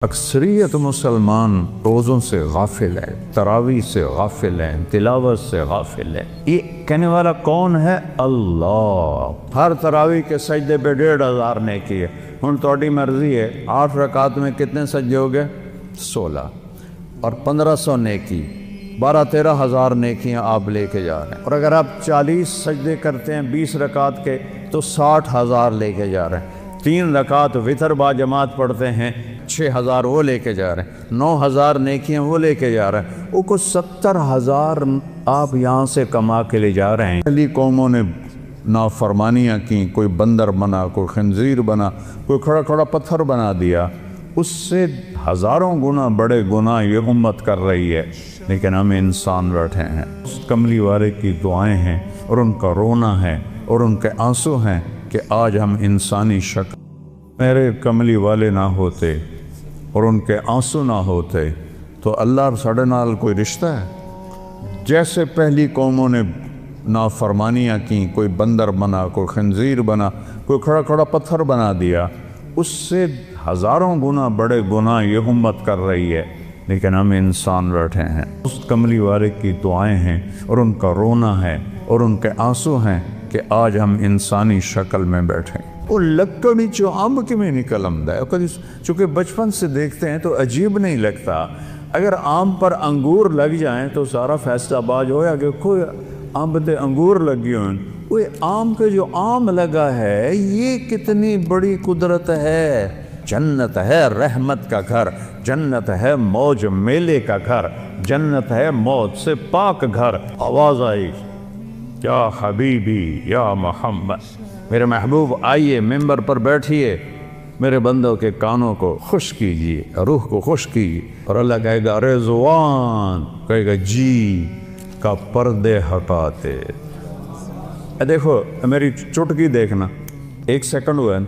اکثریت مسلمان روزوں سے غافل ہے، تراویح سے غافل ہیں، تلاوت سے غافل ہے۔ یہ کہنے والا کون ہے؟ اللہ۔ ہر تراویح کے سجدے پہ 1500 نیکی ہے۔ ہن توڑی مرضی ہے 8 رکعت میں کتنے سجدے ہو گئے؟ 16 اور 1500 نیکی، 12-13 ہزار نیکیاں آپ لے کے جا رہے ہیں۔ اور اگر آپ 40 سجدے کرتے ہیں 20 رکعت کے تو 60,000 لے کے جا رہے ہیں۔ 3 رکعت وتر با جماعت پڑھتے ہیں 6,000 وہ لے کے جا رہے ہیں، 9,000 نیکیاں وہ لے کے جا رہے ہیں۔ وہ کو 70,000 آپ یہاں سے کما کے لے جا رہے ہیں۔ پہلی قوموں نے نافرمانیاں کی، کوئی بندر بنا، کوئی خنزیر بنا، کوئی کھڑا کھڑا پتھر بنا دیا، اس سے ہزاروں گنا بڑے گناہ یہ امت کر رہی ہے، لیکن ہم انسان بیٹھے ہیں۔ اس کملی والے کی دعائیں ہیں اور ان کا رونا ہے اور ان کے آنسو ہیں کہ آج ہم انسانی شکل، میرے کملی والے نہ ہوتے اور ان کے آنسو نہ ہوتے تو اللہ اور ساڑھے نال کوئی رشتہ ہے؟ جیسے پہلی قوموں نے نافرمانیاں کی، کوئی بندر بنا، کوئی خنزیر بنا، کوئی کھڑا کھڑا پتھر بنا دیا، اس سے ہزاروں گنا بڑے گناہ یہ امت کر رہی ہے، لیکن ہم انسان بیٹھے ہیں۔ اس کملی والے کی دعائیں ہیں اور ان کا رونا ہے اور ان کے آنسو ہیں کہ آج ہم انسانی شکل میں بیٹھے ہیں۔ وہ لکڑی چو آم کے میں نکل آمدا ہے، چونکہ بچپن سے دیکھتے ہیں تو عجیب نہیں لگتا۔ اگر آم پر انگور لگ جائیں تو سارا فیصلہ باز ہویا کہ کوئی آم دے انگور لگی ہوئے، وہ آم کے جو آم لگا ہے یہ کتنی بڑی قدرت ہے۔ جنت ہے رحمت کا گھر، جنت ہے موج میلے کا گھر، جنت ہے موت سے پاک گھر۔ آواز آئی، یا حبیبی یا محمد، میرے محبوب آئیے ممبر پر بیٹھیے، میرے بندوں کے کانوں کو خوش کیجیے، روح کو خوش کیجیے۔ اور اللہ کہے گا رضوان، کہے گا جی کا پردے ہٹاتے۔ دیکھو میری چٹکی دیکھنا، 1 سیکنڈ ہوا ہے،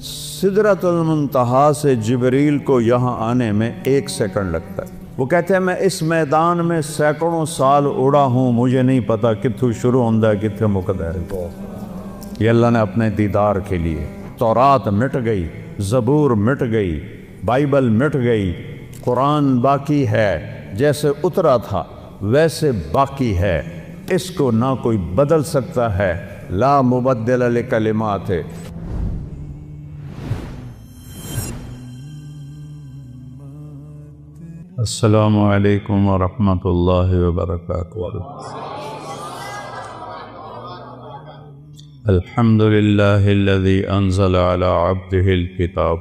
سدرۃ المنتہا سے جبریل کو یہاں آنے میں 1 سیکنڈ لگتا ہے۔ وہ کہتے ہیں میں اس میدان میں سینکڑوں سال اڑا ہوں، مجھے نہیں پتا کتھوں شروع ہوندہ ہے کتھوں مقدر ہے۔ یہ اللہ نے اپنے دیدار کے لیے، تورات مٹ گئی، زبور مٹ گئی، بائبل مٹ گئی، قرآن باقی ہے، جیسے اترا تھا ویسے باقی ہے، اس کو نہ کوئی بدل سکتا ہے، لا مبدل لکلمات۔ السلام علیکم ورحمۃ اللہ وبرکاتہ۔ الحمد للہ الذی انزل علی عبدہ الکتاب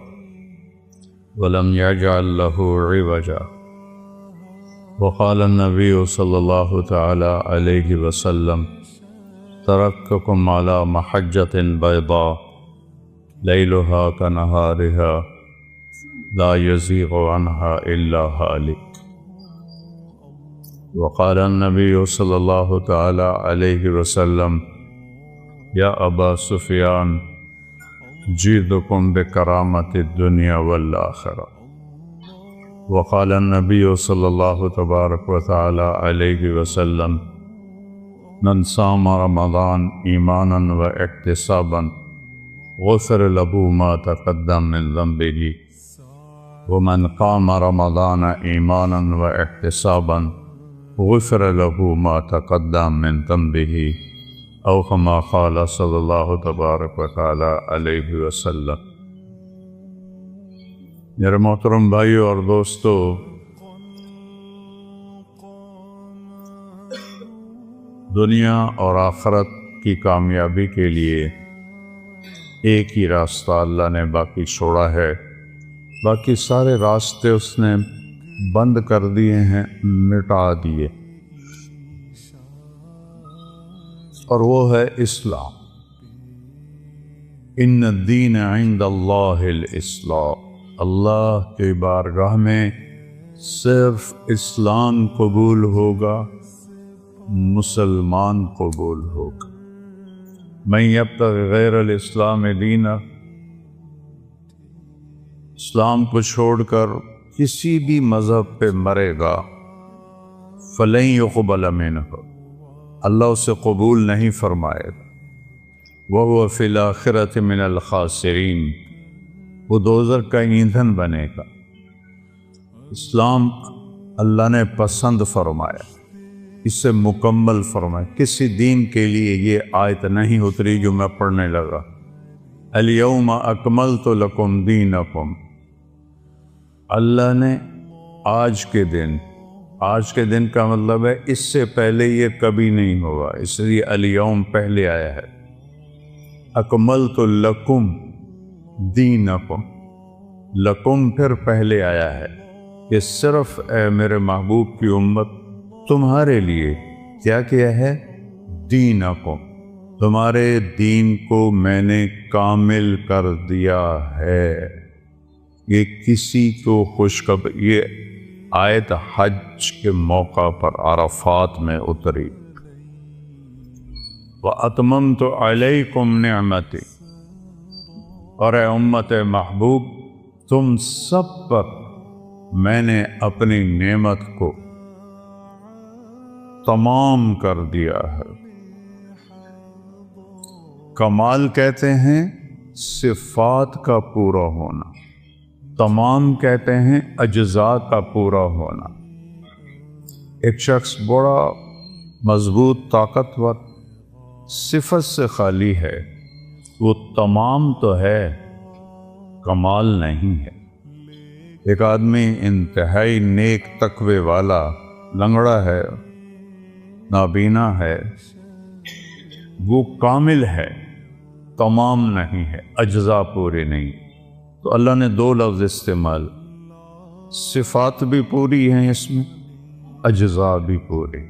ولم یجعل لہ عوجا، وقال النبی صلی اللہ تعالی علیہ وسلم ترکتکم علی محجۃ بیضاء لیلہا کنہارہا لا یزیغ عنہا الا ہالک۔ وقال النبی صلی اللہ تعالی علیہ وسلم یا ابا سفیان جیدکم بکرامت الدنیا والآخرہ۔ وقال النبی صلی اللہ تبارک و تعالی علیہ وسلم من صام رمضان ایمانا و احتسابا غفر له ما تقدم من ذنبه ومن قام رمضان ایمانا و احتسابا غفر له ما تقدم من ذنبه او کما قال صلی اللہ تبارک و تعالی علیہ وسلم۔ میرے محترم بھائیو اور دوستو، دنیا اور آخرت کی کامیابی کے لیے ایک ہی راستہ اللہ نے باقی چھوڑا ہے، باقی سارے راستے اس نے بند کر دیے ہیں، مٹا دیے، اور وہ ہے اسلام۔ ان الدین عند اللہ الاسلام، اللہ کی بارگاہ میں صرف اسلام قبول ہوگا، مسلمان قبول ہوگا۔ من یبتغی غیر الاسلام دینا، اسلام کو چھوڑ کر کسی بھی مذہب پہ مرے گا، فلن یقبل منہ، اللہ اسے قبول نہیں فرمائے گا۔ وَهُوَ فِي الْآخِرَةِ مِنَ الْخَاسِرِينَ، وہ دوزخ کا ایندھن بنے گا۔ اسلام اللہ نے پسند فرمایا، اس سے مکمل فرمایا۔ کسی دین کے لیے یہ آیت نہیں اتری جو میں پڑھنے لگا، الیوم اکملت لکم دینکم۔ اللہ نے آج کے دن کا مطلب ہے اس سے پہلے یہ کبھی نہیں ہوا، اس لیے الیوم پہلے آیا ہے۔ اکملت لکم دینکم، لکم پھر پہلے آیا ہے۔ یہ صرف اے میرے محبوب کی امت تمہارے لیے کیا کیا ہے؟ دینکم، تمہارے دین کو میں نے کامل کر دیا ہے۔ یہ کسی کو یہ آیت حج کے موقع پر عرفات میں اتری۔ وَأَتْمَمْتُ عَلَيْكُمْ نِعْمَتِي، اور اے امت محبوب تم سب پر میں نے اپنی نعمت کو تمام کر دیا ہے۔ کمال کہتے ہیں صفات کا پورا ہونا، تمام کہتے ہیں اجزاء کا پورا ہونا۔ ایک شخص بڑا مضبوط طاقتور صفت سے خالی ہے، وہ تمام تو ہے، کمال نہیں ہے۔ ایک آدمی انتہائی نیک تقوی والا لنگڑا ہے، نابینا ہے، وہ کامل ہے، تمام نہیں ہے، اجزاء پورے نہیں۔ تو اللہ نے دو لفظ استعمال، صفات بھی پوری ہیں اس میں، اجزاء بھی پورے،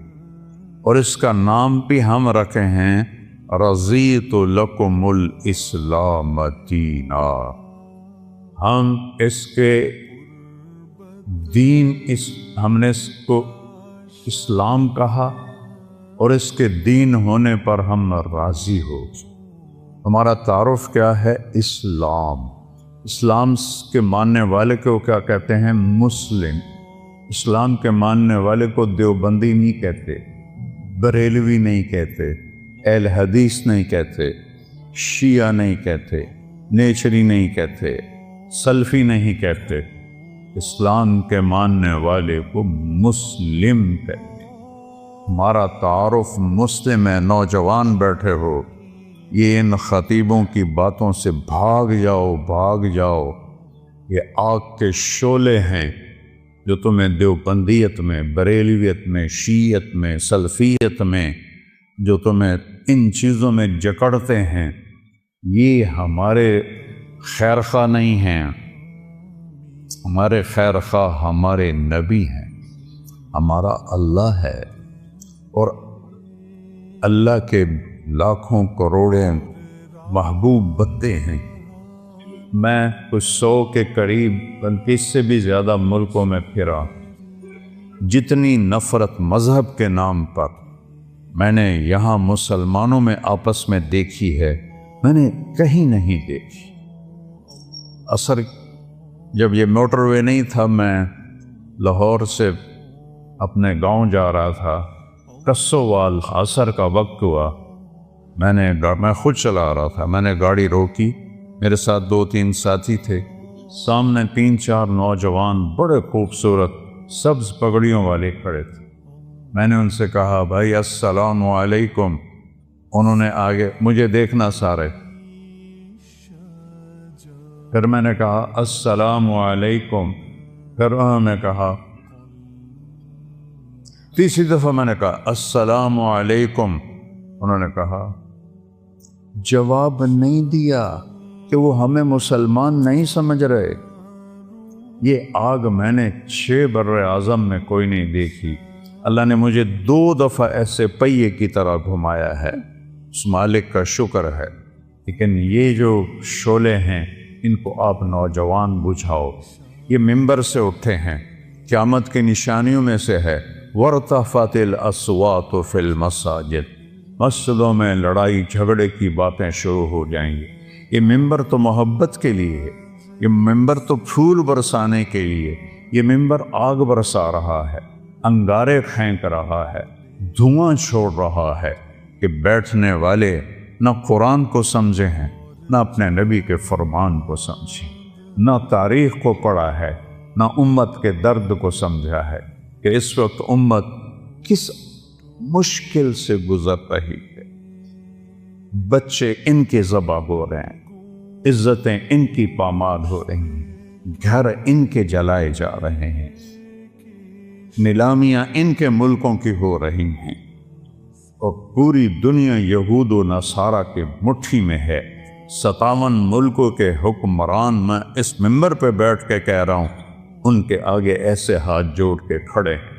اور اس کا نام بھی ہم رکھے ہیں رضیت لکم الاسلام دینا۔ ہم اس کے دین ہم نے اس کو اسلام کہا، اور اس کے دین ہونے پر ہم راضی ہو۔ ہمارا تعارف کیا ہے؟ اسلام۔ اسلام کے ماننے والے کو کیا کہتے ہیں؟ مسلم۔ اسلام کے ماننے والے کو دیوبندی نہیں کہتے، بریلوی نہیں کہتے، اہل حدیث نہیں کہتے، شیعہ نہیں کہتے، نیچری نہیں کہتے، سلفی نہیں کہتے۔ اسلام کے ماننے والے کو مسلم کہتے۔ ہمارا تعارف مسلم ہے۔ نوجوان بیٹھے ہو، یہ ان خطیبوں کی باتوں سے بھاگ جاؤ، یہ آگ کے شعلے ہیں جو تمہیں دیوبندیت میں، بریلویت میں، شیعت میں، سلفیت میں جو تمہیں ان چیزوں میں جکڑتے ہیں، یہ ہمارے خیرخواہ نہیں ہیں۔ ہمارے خیرخواہ ہمارے نبی ہیں، ہمارا اللہ ہے، اور اللہ کے لاکھوں کروڑیں محبوب بندے ہیں۔ میں کچھ 100 کے قریب بلکہ اس سے بھی زیادہ ملکوں میں پھرا، جتنی نفرت مذہب کے نام پر میں نے یہاں مسلمانوں میں آپس میں دیکھی ہے، میں نے کہیں نہیں دیکھی۔ اثر جب یہ موٹر وے نہیں تھا، میں لاہور سے اپنے گاؤں جا رہا تھا، کسووال عصر کا وقت ہوا، میں خود چلا رہا تھا، میں نے گاڑی روکی، میرے ساتھ 2-3 ساتھی تھے، سامنے 3-4 نوجوان بڑے خوبصورت سبز پگڑیوں والے کھڑے تھے۔ میں نے ان سے کہا بھائی السلام علیکم، انہوں نے آگے مجھے دیکھنا سارے، پھر میں نے کہا السلام علیکم، پھر انہوں نے کہا، تیسری دفعہ میں نے کہا السلام علیکم، انہوں نے کہا، جواب نہیں دیا کہ وہ ہمیں مسلمان نہیں سمجھ رہے۔ یہ آگ میں نے 6 بر اعظم میں کوئی نہیں دیکھی۔ اللہ نے مجھے 2 دفعہ ایسے پہیے کی طرح گھمایا ہے، اس مالک کا شکر ہے۔ لیکن یہ جو شعلے ہیں ان کو آپ نوجوان بجھاؤ۔ یہ ممبر سے اٹھے ہیں، قیامت کی نشانیوں میں سے ہے وَارْتَفَعَتِ الْأَصْوَاتُ فِي الْمَسَاجِدِ، مسجدوں میں لڑائی جھگڑے کی باتیں شروع ہو جائیں گی۔ یہ ممبر تو محبت کے لیے ہے، یہ ممبر تو پھول برسانے کے لیے، یہ ممبر آگ برسا رہا ہے، انگارے پھینک رہا ہے، دھواں چھوڑ رہا ہے کہ بیٹھنے والے نہ قرآن کو سمجھے ہیں، نہ اپنے نبی کے فرمان کو سمجھیں، نہ تاریخ کو پڑھا ہے، نہ امت کے درد کو سمجھا ہے کہ اس وقت امت کس مشکل سے گزر رہی ہے۔ بچے ان کے ذبح ہو رہے ہیں، عزتیں ان کی پامال ہو رہی ہیں، گھر ان کے جلائے جا رہے ہیں، نیلامیاں ان کے ملکوں کی ہو رہی ہیں، اور پوری دنیا یہود و نصارہ کے مٹھی میں ہے۔ 57 ملکوں کے حکمران میں اس منبر پہ بیٹھ کے کہہ رہا ہوں، ان کے آگے ایسے ہاتھ جوڑ کے کھڑے ہیں۔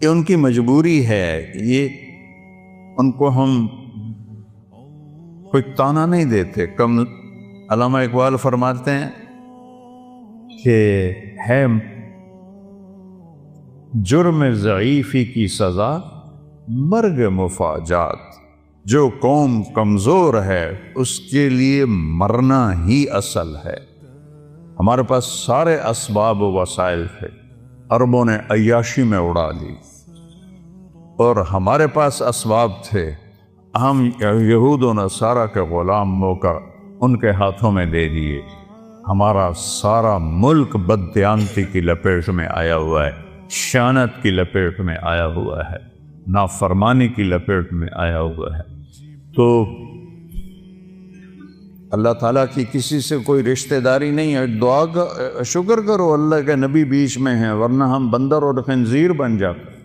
یہ ان کی مجبوری ہے، یہ ان کو ہم کوئی تانا نہیں دیتے۔ کم علامہ اقبال فرماتے ہیں کہ ہے جرم ضعیفی کی سزا مرگ مفاجات، جو قوم کمزور ہے اس کے لیے مرنا ہی اصل ہے۔ ہمارے پاس سارے اسباب و وسائل تھے، عربوں نے عیاشی میں اڑا لی، اور ہمارے پاس اسباب تھے، ہم یہود و نصارہ کے غلام ہو کر ان کے ہاتھوں میں دے دیے۔ ہمارا سارا ملک بددیانتی کی لپیٹ میں آیا ہوا ہے، خیانت کی لپیٹ میں آیا ہوا ہے، نافرمانی کی لپیٹ میں آیا ہوا ہے۔ تو اللہ تعالیٰ کی کسی سے کوئی رشتہ داری نہیں ہے۔ دعا کا شکر کرو اللہ کے نبی بیچ میں ہیں، ورنہ ہم بندر اور خنزیر بن جاتے۔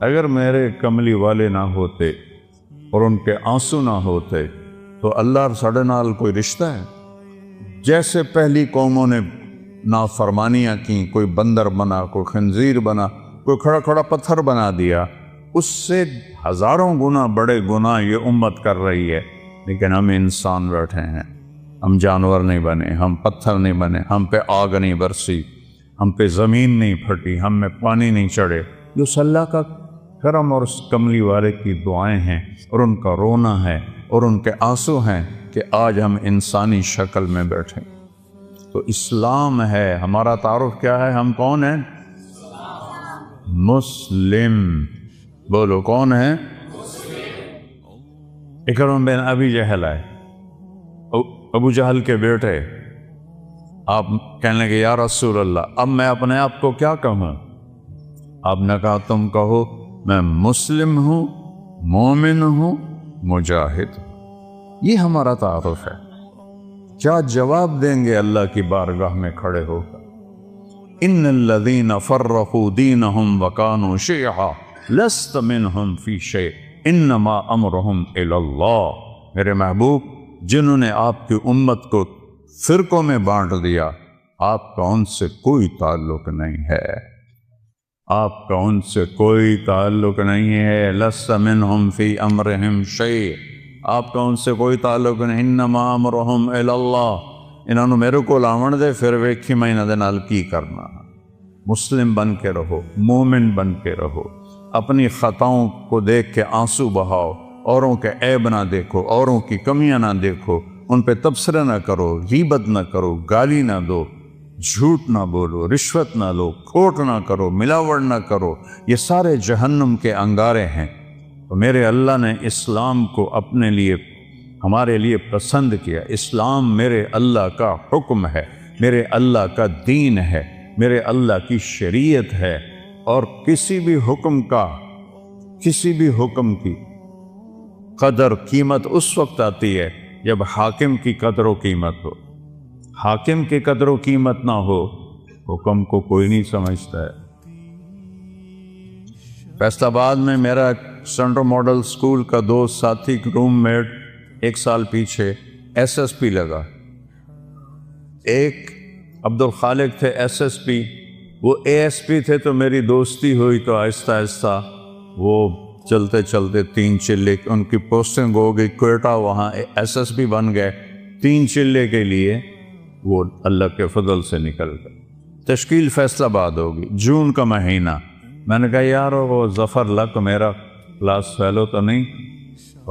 اگر میرے کملی والے نہ ہوتے اور ان کے آنسو نہ ہوتے تو اللہ اور ساڑھے نال کوئی رشتہ ہے؟ جیسے پہلی قوموں نے نافرمانیاں کی، کوئی بندر بنا، کوئی خنزیر بنا، کوئی کھڑا کھڑا پتھر بنا دیا، اس سے ہزاروں گنا بڑے گناہ یہ امت کر رہی ہے۔ لیکن ہم انسان بیٹھے ہیں، ہم جانور نہیں بنے، ہم پتھر نہیں بنے، ہم پہ آگ نہیں برسی، ہم پہ زمین نہیں پھٹی، ہم میں پانی نہیں چڑھے۔ جو اللہ کا کرم اور اس کملی والے کی دعائیں ہیں، اور ان کا رونا ہے اور ان کے آنسو ہیں کہ آج ہم انسانی شکل میں بیٹھیں۔ تو اسلام ہے ہمارا تعارف۔ کیا ہے؟ ہم کون ہیں؟ مسلم۔ بولو کون ہے؟ اکرم بن ابی جہل ہے، ابو جہل کے بیٹے۔ آپ کہنے لگے یا رسول اللہ اب میں اپنے آپ کو کیا کہوں؟ آپ نے کہا تم کہو میں مسلم ہوں، مومن ہوں، مجاہد ہوں۔ یہ ہمارا تعارف ہے۔ کیا جواب دیں گے اللہ کی بارگاہ میں کھڑے ہو کر؟ ان الذین فرقوا دینہم وکانوا شیعا لست منہم فی شیء انما امرہم الی اللہ۔ میرے محبوب، جنہوں نے آپ کی امت کو فرقوں میں بانٹ دیا، آپ کا ان سے کوئی تعلق نہیں ہے، آپ کا ان سے کوئی تعلق نہیں ہے۔ لست منہم فی امرہم شیء، آپ کا ان سے کوئی تعلق نہیں۔ انما امرہم الی اللہ، انہوں نے میرے کو لاون دے پھر ویکھی میں انہاں دے نال کی کرنا۔ مسلم بن کے رہو، مومن بن کے رہو، اپنی خطاؤں کو دیکھ کے آنسو بہاؤ، اوروں کے عیب نہ دیکھو، اوروں کی کمیاں نہ دیکھو، ان پہ تبصرہ نہ کرو، غیبت نہ کرو، گالی نہ دو، جھوٹ نہ بولو، رشوت نہ لو، کھوٹ نہ کرو، ملاوٹ نہ کرو۔ یہ سارے جہنم کے انگارے ہیں۔ تو میرے اللہ نے اسلام کو اپنے لیے، ہمارے لیے پسند کیا۔ اسلام میرے اللہ کا حکم ہے، میرے اللہ کا دین ہے، میرے اللہ کی شریعت ہے، اور کسی بھی حکم کی قدر قیمت اس وقت آتی ہے جب حاکم کی قدر و قیمت ہو۔ حاکم کی قدر و قیمت نہ ہو، حکم کو کوئی نہیں سمجھتا ہے۔ فیصل آباد میں میرا سینٹرل ماڈل اسکول کا دوست ساتھی روم میٹ 1 سال پیچھے SSP لگا۔ ایک عبدالخالق تھے SSP، وہ ASP تھے، تو میری دوستی ہوئی تو آہستہ آہستہ وہ چلتے چلتے 3 چلے ان کی پوسٹنگ ہو گئی کوئٹہ، وہاں SSP بن گئے۔ 3 چلے کے لیے وہ اللہ کے فضل سے نکل گئے۔ تشکیل فیصل آباد ہوگی، جون کا مہینہ۔ میں نے کہا یار وہ ظفر لک میرا کلاس فیلو تو نہیں،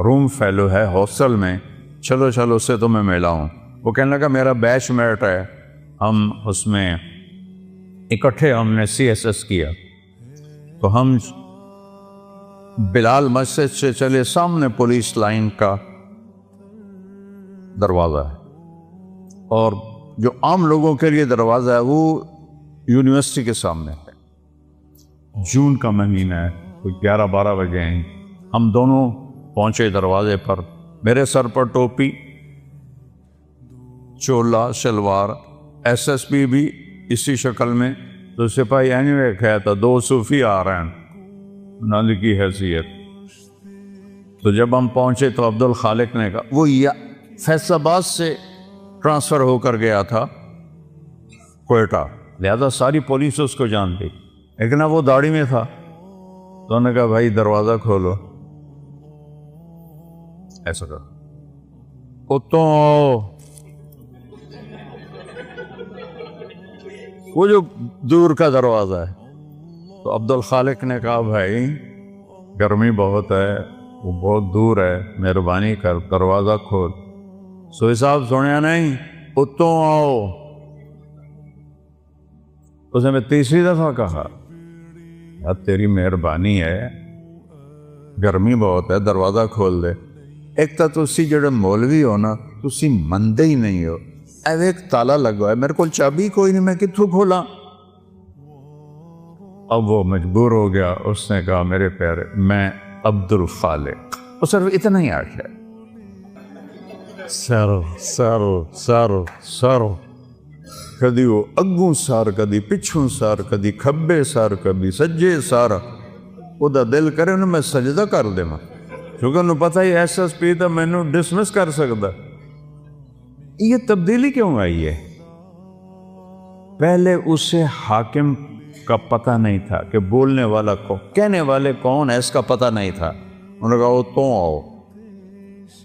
روم فیلو ہے ہاسٹل میں، چلو اس سے تو میں ملاؤں۔ وہ کہنے لگا میرا بیچ میٹ ہے، ہم اس میں اکٹھے ہم نے CSS کیا۔ تو ہم بلال مسجد سے چلے، سامنے پولیس لائن کا دروازہ ہے، اور جو عام لوگوں کے لیے دروازہ ہے وہ یونیورسٹی کے سامنے ہے. جون کا مہینہ ہے، کوئی 11-12 بجے ہیں. ہم دونوں پہنچے دروازے پر. میرے سر پر ٹوپی، چولا، شلوار، ایس ایس پی بھی اسی شکل میں. تو سپاہی اینوے کہا تھا 2 صوفی آ رہے ہیں نالی کی حیثیت. تو جب ہم پہنچے تو عبد الخالق نے کہا، وہ فیصل آباد سے ٹرانسفر ہو کر گیا تھا کوئٹہ، لہذا ساری پولیس اس کو جانتی، لیکن وہ داڑھی میں تھا. تو انہوں نے کہا بھائی دروازہ کھولو. ایسا کر اتوں آؤ. وہ جو دور کا دروازہ ہے. تو عبد الخالق نے کہا بھائی گرمی بہت ہے، وہ بہت دور ہے، مہربانی کر دروازہ کھول. سوئی صاحب سنیا نہیں، اتوں آؤ. اس نے میں تیسری دفعہ کہا یار تیری مہربانی ہے، گرمی بہت ہے، دروازہ کھول دے. ایک تو تسی جڑے مولوی ہو نا، تسی مندے ہی نہیں ہو. ایک تالا لگا ہے، میرے کو چابی کوئی نہیں، میں کتوں کھولا. اب وہ مجبور ہو گیا. اس نے کہا میرے پیارے میں عبد الخالق. وہ صرف اتنا ہی آخیا سر سر سر سر. کدی وہ اگوں سار، کدی پچھوں سار، کدی کھبے سار، کدی سجے سار. وہ دا دل کرے انہوں میں سجدہ کر دے ماں، کیونکہ انہوں پتہ ہی ایس ایس پی تھا، میں انہوں ڈسمس کر سکتا. یہ تبدیلی کیوں آئی ہے؟ پہلے اسے حاکم کا پتہ نہیں تھا کہ بولنے والا کون، کہنے والے کون ہے، اس کا پتہ نہیں تھا. انہوں نے کہا وہ تو آؤ.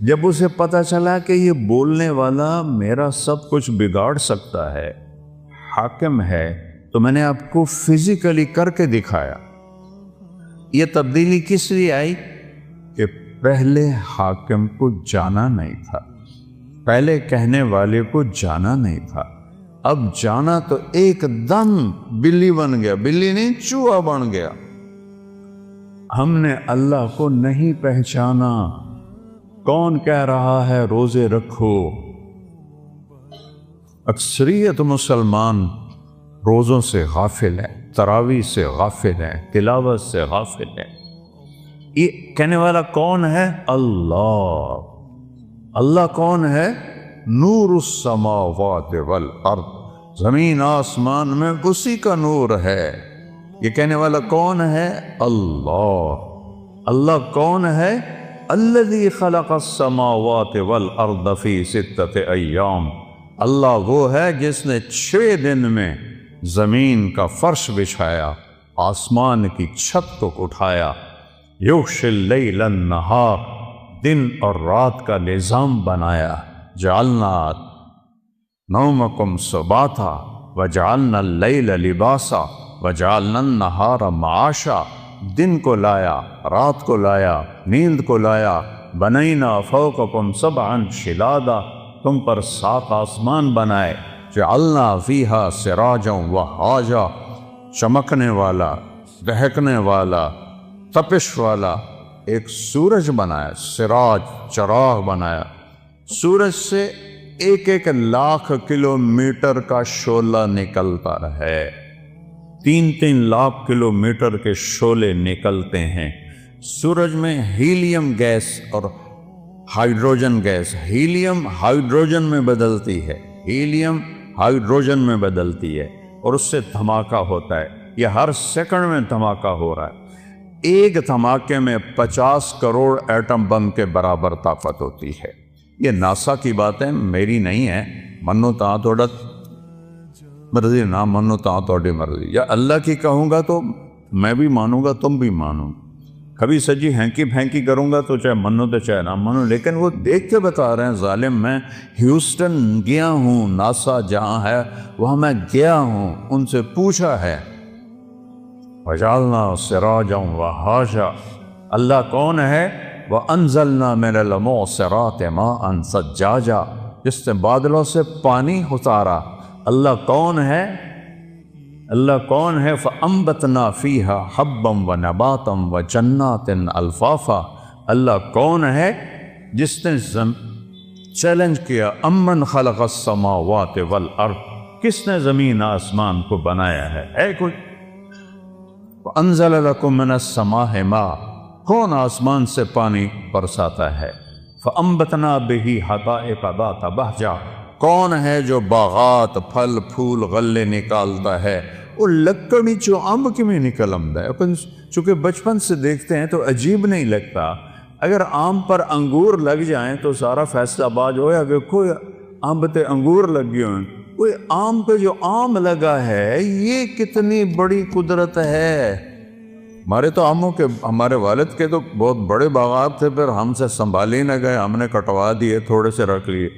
جب اسے پتہ چلا کہ یہ بولنے والا میرا سب کچھ بگاڑ سکتا ہے، حاکم ہے، تو میں نے آپ کو فزیکلی کر کے دکھایا. یہ تبدیلی کس لیے آئی کہ پہلے حاکم کو جانا نہیں تھا، پہلے کہنے والے کو جانا نہیں تھا. اب جانا تو ایک دم بلی بن گیا، بلی نہیں چوہا بن گیا. ہم نے اللہ کو نہیں پہچانا. کون کہہ رہا ہے روزے رکھو؟ اکثریت مسلمان روزوں سے غافل ہیں، تراویح سے غافل ہیں، تلاوت سے غافل ہیں. یہ کہنے والا کون ہے؟ اللہ. اللہ کون ہے؟ نور السماوات والارض، زمین آسمان میں اسی کا نور ہے. یہ کہنے والا کون ہے؟ اللہ. اللہ کون ہے؟ الذی خلق السماوات والارض فی 6 ایام. اللہ وہ ہے جس نے 6 دن میں زمین کا فرش بچھایا، آسمان کی چھت کو اٹھایا. یغشی اللیل النہار، دن اور رات کا نظام بنایا. جعلنا نومکم سباتا وجعلنا اللیل لباسا وجعلنا النہار معاشا. دن کو لایا، رات کو لایا، نیند کو لایا. بنینا فوقکم 7 شدادا، تم پر 7 آسمان بنائے. جعلنا فیہا سراجا وہاجا، چمکنے والا، دہکنے والا، تپش والا ایک سورج بنایا. سراج چراغ بنایا. سورج سے 1 لاکھ کلومیٹر کا شعلہ نکلتا ہے. 3 لاکھ کلومیٹر کے شعلے نکلتے ہیں. سورج میں ہیلیم گیس اور ہائیڈروجن گیس، ہیلیم ہائیڈروجن میں بدلتی ہے، ہیلیم ہائیڈروجن میں بدلتی ہے، اور اس سے دھماکہ ہوتا ہے. یہ ہر سیکنڈ میں دھماکہ ہو رہا ہے. ایک دھماکے میں 50 کروڑ ایٹم بم کے برابر طاقت ہوتی ہے. یہ ناسا کی باتیں میری نہیں ہے. منو تاں توڑا مرضی، نہ منو تاں توڑی مرضی. یا اللہ کی کہوں گا تو میں بھی مانوں گا، تم بھی مانو. کبھی سجی ہینکی پھینکی کروں گا تو چاہے منو تو چاہے نہ منو. لیکن وہ دیکھ کے بتا رہے ہیں ظالم. میں ہیوسٹن گیا ہوں، ناسا جہاں ہے وہاں میں گیا ہوں، ان سے پوچھا ہے. وَجَعَلْنَا سِرَاجًا وَهَاجًا. اللہ کون ہے؟ وَأَنزَلْنَا مِنَ الْمُعْصِرَاتِ مَاءً ثَجَّاجًا، جس نے بادلوں سے پانی اتارا. اللہ کون ہے؟ اللہ کون ہے؟ فَأَنبَتْنَا فِيهَا حَبًّا وَنَبَاتًا وَجَنَّاتٍ أَلْفَافًا. اللہ کون ہے جس نے چیلنج کیا امن خلق السماوات والارض، کس نے زمین آسمان کو بنایا ہے کوئی؟ انزل لکم من السماء ماء، کون آسمان سے پانی برساتا ہے؟ فانبتنا بہ حدائق ذات بہجہ، کون ہے جو باغات پھل پھول غلے نکالتا ہے؟ وہ لکڑی چو امب کی میں نکل آمدا ہے۔ اپن چونکہ بچپن سے دیکھتے ہیں تو عجیب نہیں لگتا، اگر آم پر انگور لگ جائیں تو سارا فیصلہ آباد ہویا کہ کوئی آم تے انگور لگے ہوئے، کوئی آم پہ جو آم لگا ہے یہ کتنی بڑی قدرت ہے۔ ہمارے تو آموں کے، ہمارے والد کے تو بہت بڑے باغات تھے، پھر ہم سے سنبھال ہی نہ گئے، ہم نے کٹوا دیے، تھوڑے سے رکھ لیے۔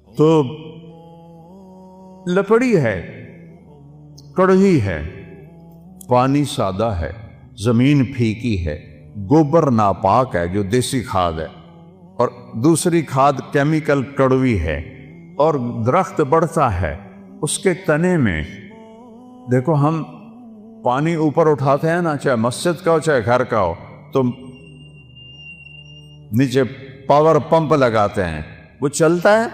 تو لکڑی ہے، کڑوی ہے، پانی سادہ ہے، زمین پھیکی ہے، گوبر ناپاک ہے جو دیسی کھاد ہے، اور دوسری کھاد کیمیکل کڑوی ہے، اور درخت بڑھتا ہے اس کے تنے میں۔ دیکھو ہم پانی اوپر اٹھاتے ہیں نا، چاہے مسجد کا ہو چاہے گھر کا ہو، تو نیچے پاور پمپ لگاتے ہیں، وہ چلتا ہے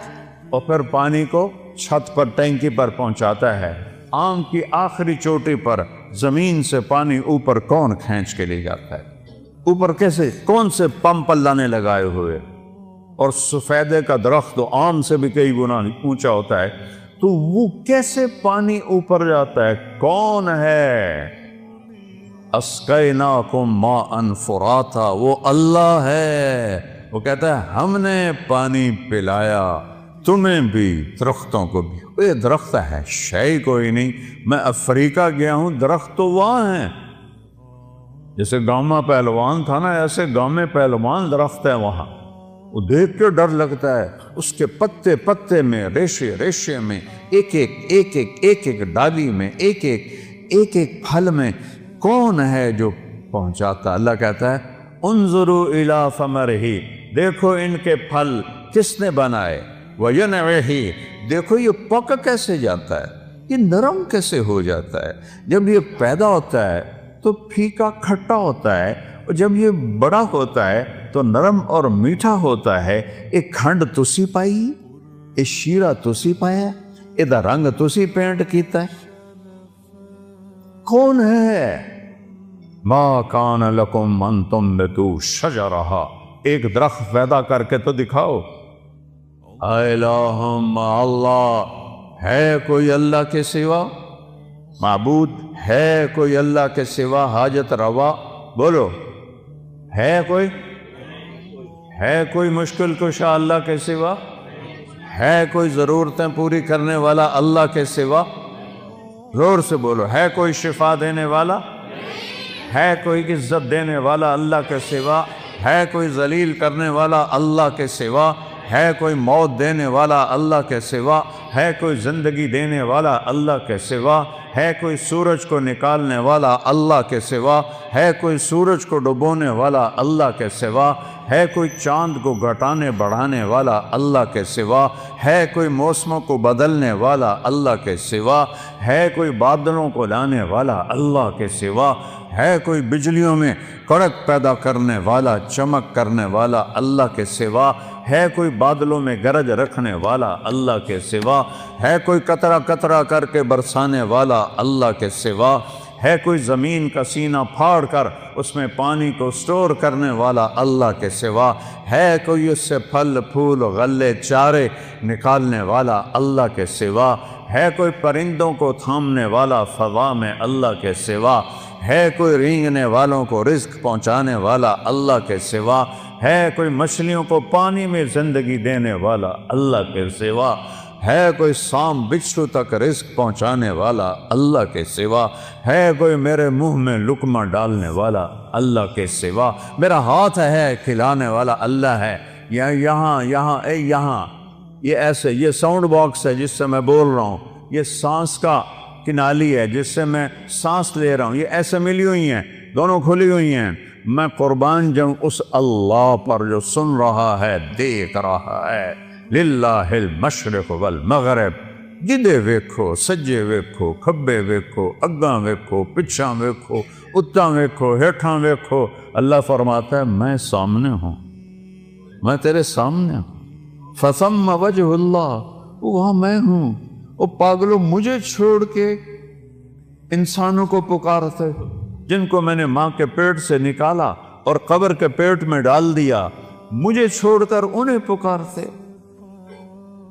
اور پھر پانی کو چھت پر ٹینکی پر پہنچاتا ہے۔ آم کی آخری چوٹی پر زمین سے پانی اوپر کون کھینچ کے لے جاتا ہے؟ اوپر کیسے؟ کون سے پمپ اللہ نے لگائے ہوئے؟ اور سفیدے کا درخت تو آم سے بھی کئی گنا اونچا ہوتا ہے، تو وہ کیسے پانی اوپر جاتا ہے؟ کون ہے؟ اسقیناکم ماء فراتا، وہ اللہ ہے۔ وہ کہتا ہے ہم نے پانی پلایا تمہیں بھی، درختوں کو بھی۔ یہ درخت ہے، شے کوئی نہیں۔ میں افریقہ گیا ہوں، درخت تو وہاں ہیں، جیسے گاؤں میں پہلوان تھا نا، ایسے گاؤں میں پہلوان درخت ہے وہاں، وہ دیکھ کے ڈر لگتا ہے۔ اس کے پتے پتے میں، ریشے ریشے میں، ایک ایک ڈالی میں، ایک ایک پھل میں کون ہے جو پہنچاتا؟ اللہ کہتا ہے انظروا الی ثمرہ، دیکھو ان کے پھل کس نے بنائے، وینعہ، دیکھو یہ پک کیسے جاتا ہے، یہ نرم کیسے ہو جاتا ہے۔ جب یہ پیدا ہوتا ہے تو پھیکا کھٹا ہوتا ہے، اور جب یہ بڑا ہوتا ہے تو نرم اور میٹھا ہوتا ہے۔ ایک کھنڈ تسی پائی، ایک شیرہ تسی پایا، ایدہ رنگ تسی پینٹ کیتا ہے۔ کون ہے؟ ما کان لکم ان تنبتوا شجرہا، ایک درخت پیدا کر کے تو دکھاؤ۔ الہ مع اللہ، ہے کوئی اللہ کے سوا معبود؟ ہے کوئی اللہ کے سوا حاجت روا؟ بولو، ہے کوئی؟ ہے کوئی مشکل کشا اللہ کے سوا؟ ہے کوئی ضرورتیں پوری کرنے والا اللہ کے سوا؟ زور سے بولو، ہے کوئی شفا دینے والا؟ ہے کوئی عزت دینے والا اللہ کے سوا؟ ہے کوئی ذلیل کرنے والا اللہ کے سوا؟ ہے کوئی موت دینے والا اللہ کے سوا؟ ہے کوئی زندگی دینے والا اللہ کے سوا؟ ہے کوئی سورج کو نکالنے والا اللہ کے سوا؟ ہے کوئی سورج کو ڈبونے والا اللہ کے سوا؟ ہے کوئی چاند کو گھٹانے بڑھانے والا اللہ کے سوا؟ ہے کوئی موسموں کو بدلنے والا اللہ کے سوا؟ ہے کوئی بادلوں کو لانے والا اللہ کے سوا؟ ہے کوئی بجلیوں میں کڑک پیدا کرنے والا، چمک کرنے والا اللہ کے سوا؟ ہے کوئی بادلوں میں گرج رکھنے والا اللہ کے سوا؟ ہے کوئی قطرہ قطرہ کر کے برسانے والا اللہ کے سوا؟ ہے کوئی زمین کا سینہ پھاڑ کر اس میں پانی کو سٹور کرنے والا اللہ کے سوا؟ ہے کوئی اس سے پھل پھول غلے چارے نکالنے والا اللہ کے سوا؟ ہے کوئی پرندوں کو تھامنے والا فضا میں اللہ کے سوا؟ ہے کوئی رینگنے والوں کو رزق پہنچانے والا اللہ کے سوا؟ ہے کوئی مچھلیوں کو پانی میں زندگی دینے والا اللہ کے سوا؟ ہے کوئی سام بچھو تک رزق پہنچانے والا اللہ کے سوا؟ ہے کوئی میرے منہ میں لقمہ ڈالنے والا اللہ کے سوا؟ میرا ہاتھ ہے کھلانے والا اللہ ہے، یا یہاں یہ ایسے، یہ ساؤنڈ باکس ہے جس سے میں بول رہا ہوں، یہ سانس کا کنالی ہے جس سے میں سانس لے رہا ہوں، یہ ایسے ملی ہوئی ہیں، دونوں کھلی ہوئی ہیں۔ میں قربان جاؤں اس اللہ پر جو سن رہا ہے، دیکھ رہا ہے۔ للہ المشرق والمغرب، جدے ویکھو سجے ویکھو، کھبے ویکھو، اگاں ویکھو، پچھاں ویکھو، اتاں ویکھو، ہیٹھاں ویکھو۔ اللہ فرماتا ہے میں سامنے ہوں، میں تیرے سامنے ہوں۔ فثم وجہ اللہ، وہاں میں ہوں۔ وہ پاگلوں، مجھے چھوڑ کے انسانوں کو پکارتے ہو جن کو میں نے ماں کے پیٹ سے نکالا اور قبر کے پیٹ میں ڈال دیا، مجھے چھوڑ کر انہیں پکارتے؟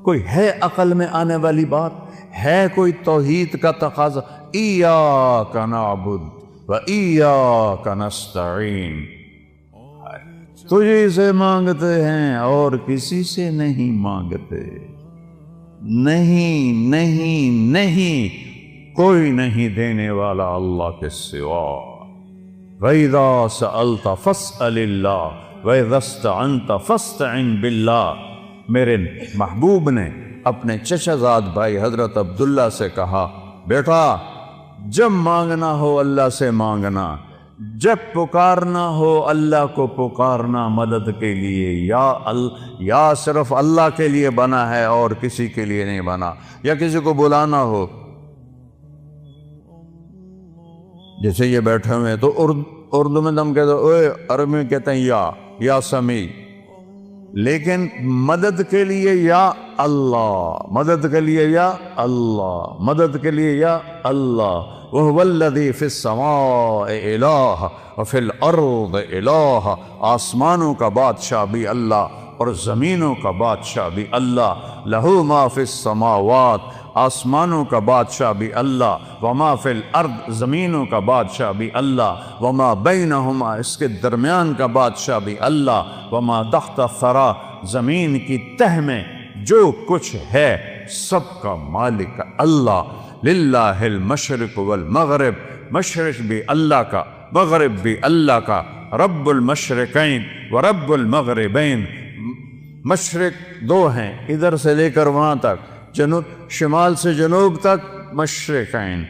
کوئی ہے عقل میں آنے والی بات؟ ہے کوئی توحید کا تقاضا؟ ایاک نعبد و ایاک نستعین، تجھے سے مانگتے ہیں اور کسی سے نہیں مانگتے۔ نہیں نہیں نہیں، کوئی نہیں دینے والا اللہ کے سوا۔ وَإِذَا سَأَلْتَ فَاسْأَلِ اللَّهَ وَإِذَا اسْتَعَنْتَ فَاسْتَعِنْ بِاللَّهِ۔ میرے محبوب نے اپنے چچا زاد بھائی حضرت عبداللہ سے کہا، بیٹا جب مانگنا ہو اللہ سے مانگنا، جب پکارنا ہو اللہ کو پکارنا مدد کے لیے، یا صرف اللہ کے لیے بنا ہے اور کسی کے لیے نہیں بنا۔ یا کسی کو بلانا ہو، جیسے یہ بیٹھے ہوئے تو اردو میں دم کہتے ہیں، اوے، عربی میں کہتے ہیں یا سمیع، لیکن مدد کے لیے یا اللہ، مدد کے لیے یا اللہ، مدد کے لیے یا اللہ۔ وَهُوَ الَّذِي فِي السَّمَاءِ إِلَٰهٌ وَفِي الْأَرْضِ إِلَٰهٌ، آسمانوں کا بادشاہ بھی اللہ اور زمینوں کا بادشاہ بھی اللہ۔ لَهُ مَا فِي السَّمَاوَاتِ، آسمانوں کا بادشاہ بھی اللہ، وَمَا فِي الْأَرْضِ، زمینوں کا بادشاہ بھی اللہ، وَمَا بَيْنَهُمَا، اس کے درمیان کا بادشاہ بھی اللہ، وَمَا تَحْتَ الثَّرَىٰ، زمین کی تہ میں جو کچھ ہے سب کا مالک اللہ۔ للہ المشرق والمغرب، مشرق بھی اللہ کا، مغرب بھی اللہ کا۔ رب المشرقین ورب المغربین، مشرق دو ہیں، ادھر سے لے کر وہاں تک، جنوب، شمال سے جنوب تک مشرقین،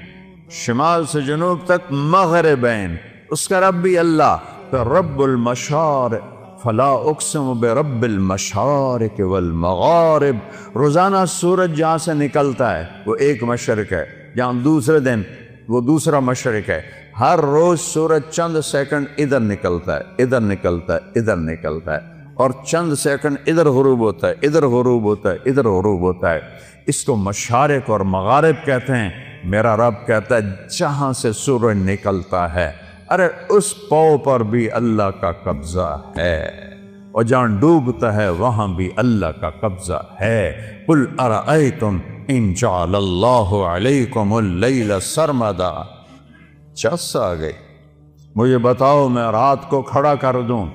شمال سے جنوب تک مغربین، اس کا رب بھی اللہ۔ تو رب المشارق، فلا اقسم برب المشارق والمغارب، روزانہ سورج جہاں سے نکلتا ہے وہ ایک مشرق ہے، جہاں دوسرے دن وہ دوسرا مشرق ہے۔ ہر روز سورج چند سیکنڈ ادھر نکلتا ہے، ادھر نکلتا ہے، ادھر نکلتا ہے، اور چند سیکنڈ ادھر غروب ہوتا ہے، ادھر غروب ہوتا ہے، ادھر غروب ہوتا ہے۔ اس کو مشارق اور مغارب کہتے ہیں۔ میرا رب کہتا ہے جہاں سے سورج نکلتا ہے، ارے اس پاؤں پر بھی اللہ کا قبضہ ہے، اور جہاں ڈوبتا ہے وہاں بھی اللہ کا قبضہ ہے۔ قُلْ أَرَأَيْتُمْ إِنْ جَعَلَ اللَّهُ عَلَيْكُمُ اللَّيْلَ سَرْمَدًا، چس آ گئی، مجھے بتاؤ میں رات کو کھڑا کر دوں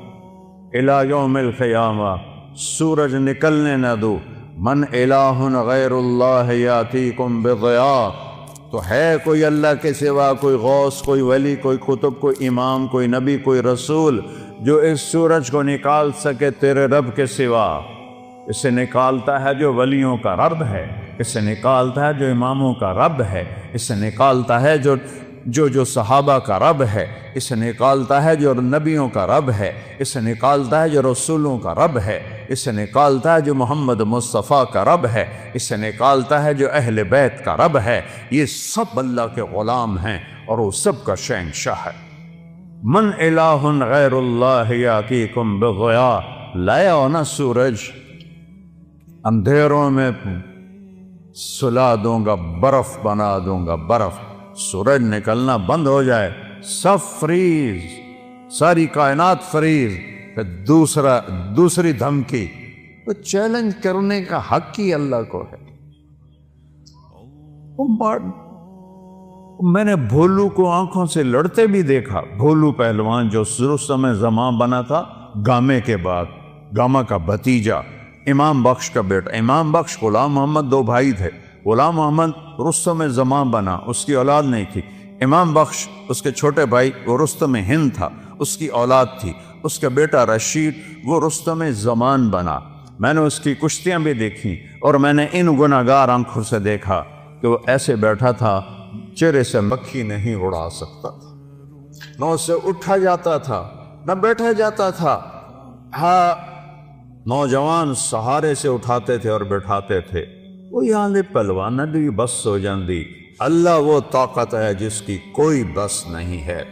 إِلَى يَوْمِ الْقِيَامَةِ، سورج نکلنے نہ دوں۔ مَنْ إِلَٰهٌ غَيْرُ اللَّهِ يَأْتِيكُمْ بِضِيَاءٍ، تو ہے کوئی اللہ کے سوا، کوئی غوث، کوئی ولی، کوئی قطب، کوئی امام، کوئی نبی، کوئی رسول جو اس سورج کو نکال سکے تیرے رب کے سوا؟ اسے نکالتا ہے جو ولیوں کا رب ہے، اسے نکالتا ہے جو اماموں کا رب ہے، اسے نکالتا ہے جو صحابہ کا رب ہے، اسے نکالتا ہے جو نبیوں کا رب ہے، اسے نکالتا ہے جو رسولوں کا رب ہے، اسے نکالتا ہے جو محمد مصطفیٰ کا رب ہے، اسے نکالتا ہے جو اہل بیت کا رب ہے۔ یہ سب اللہ کے غلام ہیں اور وہ سب کا شہنشاہ ہے۔ من الہ غیر اللہ یاتیکم بضیاء، لایا ہونا سورج، اندھیروں میں سلا دوں گا، برف بنا دوں گا، برف، سورج نکلنا بند ہو جائے، سب فریز، ساری کائنات فریز۔ پھر دوسری دھمکی، تو چیلنج کرنے کا حق ہی اللہ کو ہے۔ میں نے بھولو کو آنکھوں سے لڑتے بھی دیکھا، بھولو پہلوان جو رستم زمان بنا تھا گامے کے بعد، گاما کا بھتیجا، امام بخش کا بیٹا۔ امام بخش غلام محمد دو بھائی تھے، غلام محمد رستم زمان بنا، اس کی اولاد نہیں تھی۔ امام بخش اس کے چھوٹے بھائی، وہ رستم ہند تھا، اس کی اولاد تھی۔ اس کا بیٹا رشید وہ رستم زمان بنا۔ میں نے اس کی کشتیاں بھی دیکھیں، اور میں نے ان گناہگار آنکھوں سے دیکھا کہ وہ ایسے بیٹھا تھا، چہرے سے مکھی نہیں اڑا سکتا تھا، نہ اسے اٹھا جاتا تھا نہ بیٹھا جاتا تھا۔ ہاں، نوجوان سہارے سے اٹھاتے تھے اور بیٹھاتے تھے۔ وہ یہاں دے پہلوان بھی بس ہو جاندی۔ اللہ وہ طاقت ہے جس کی کوئی بس نہیں ہے۔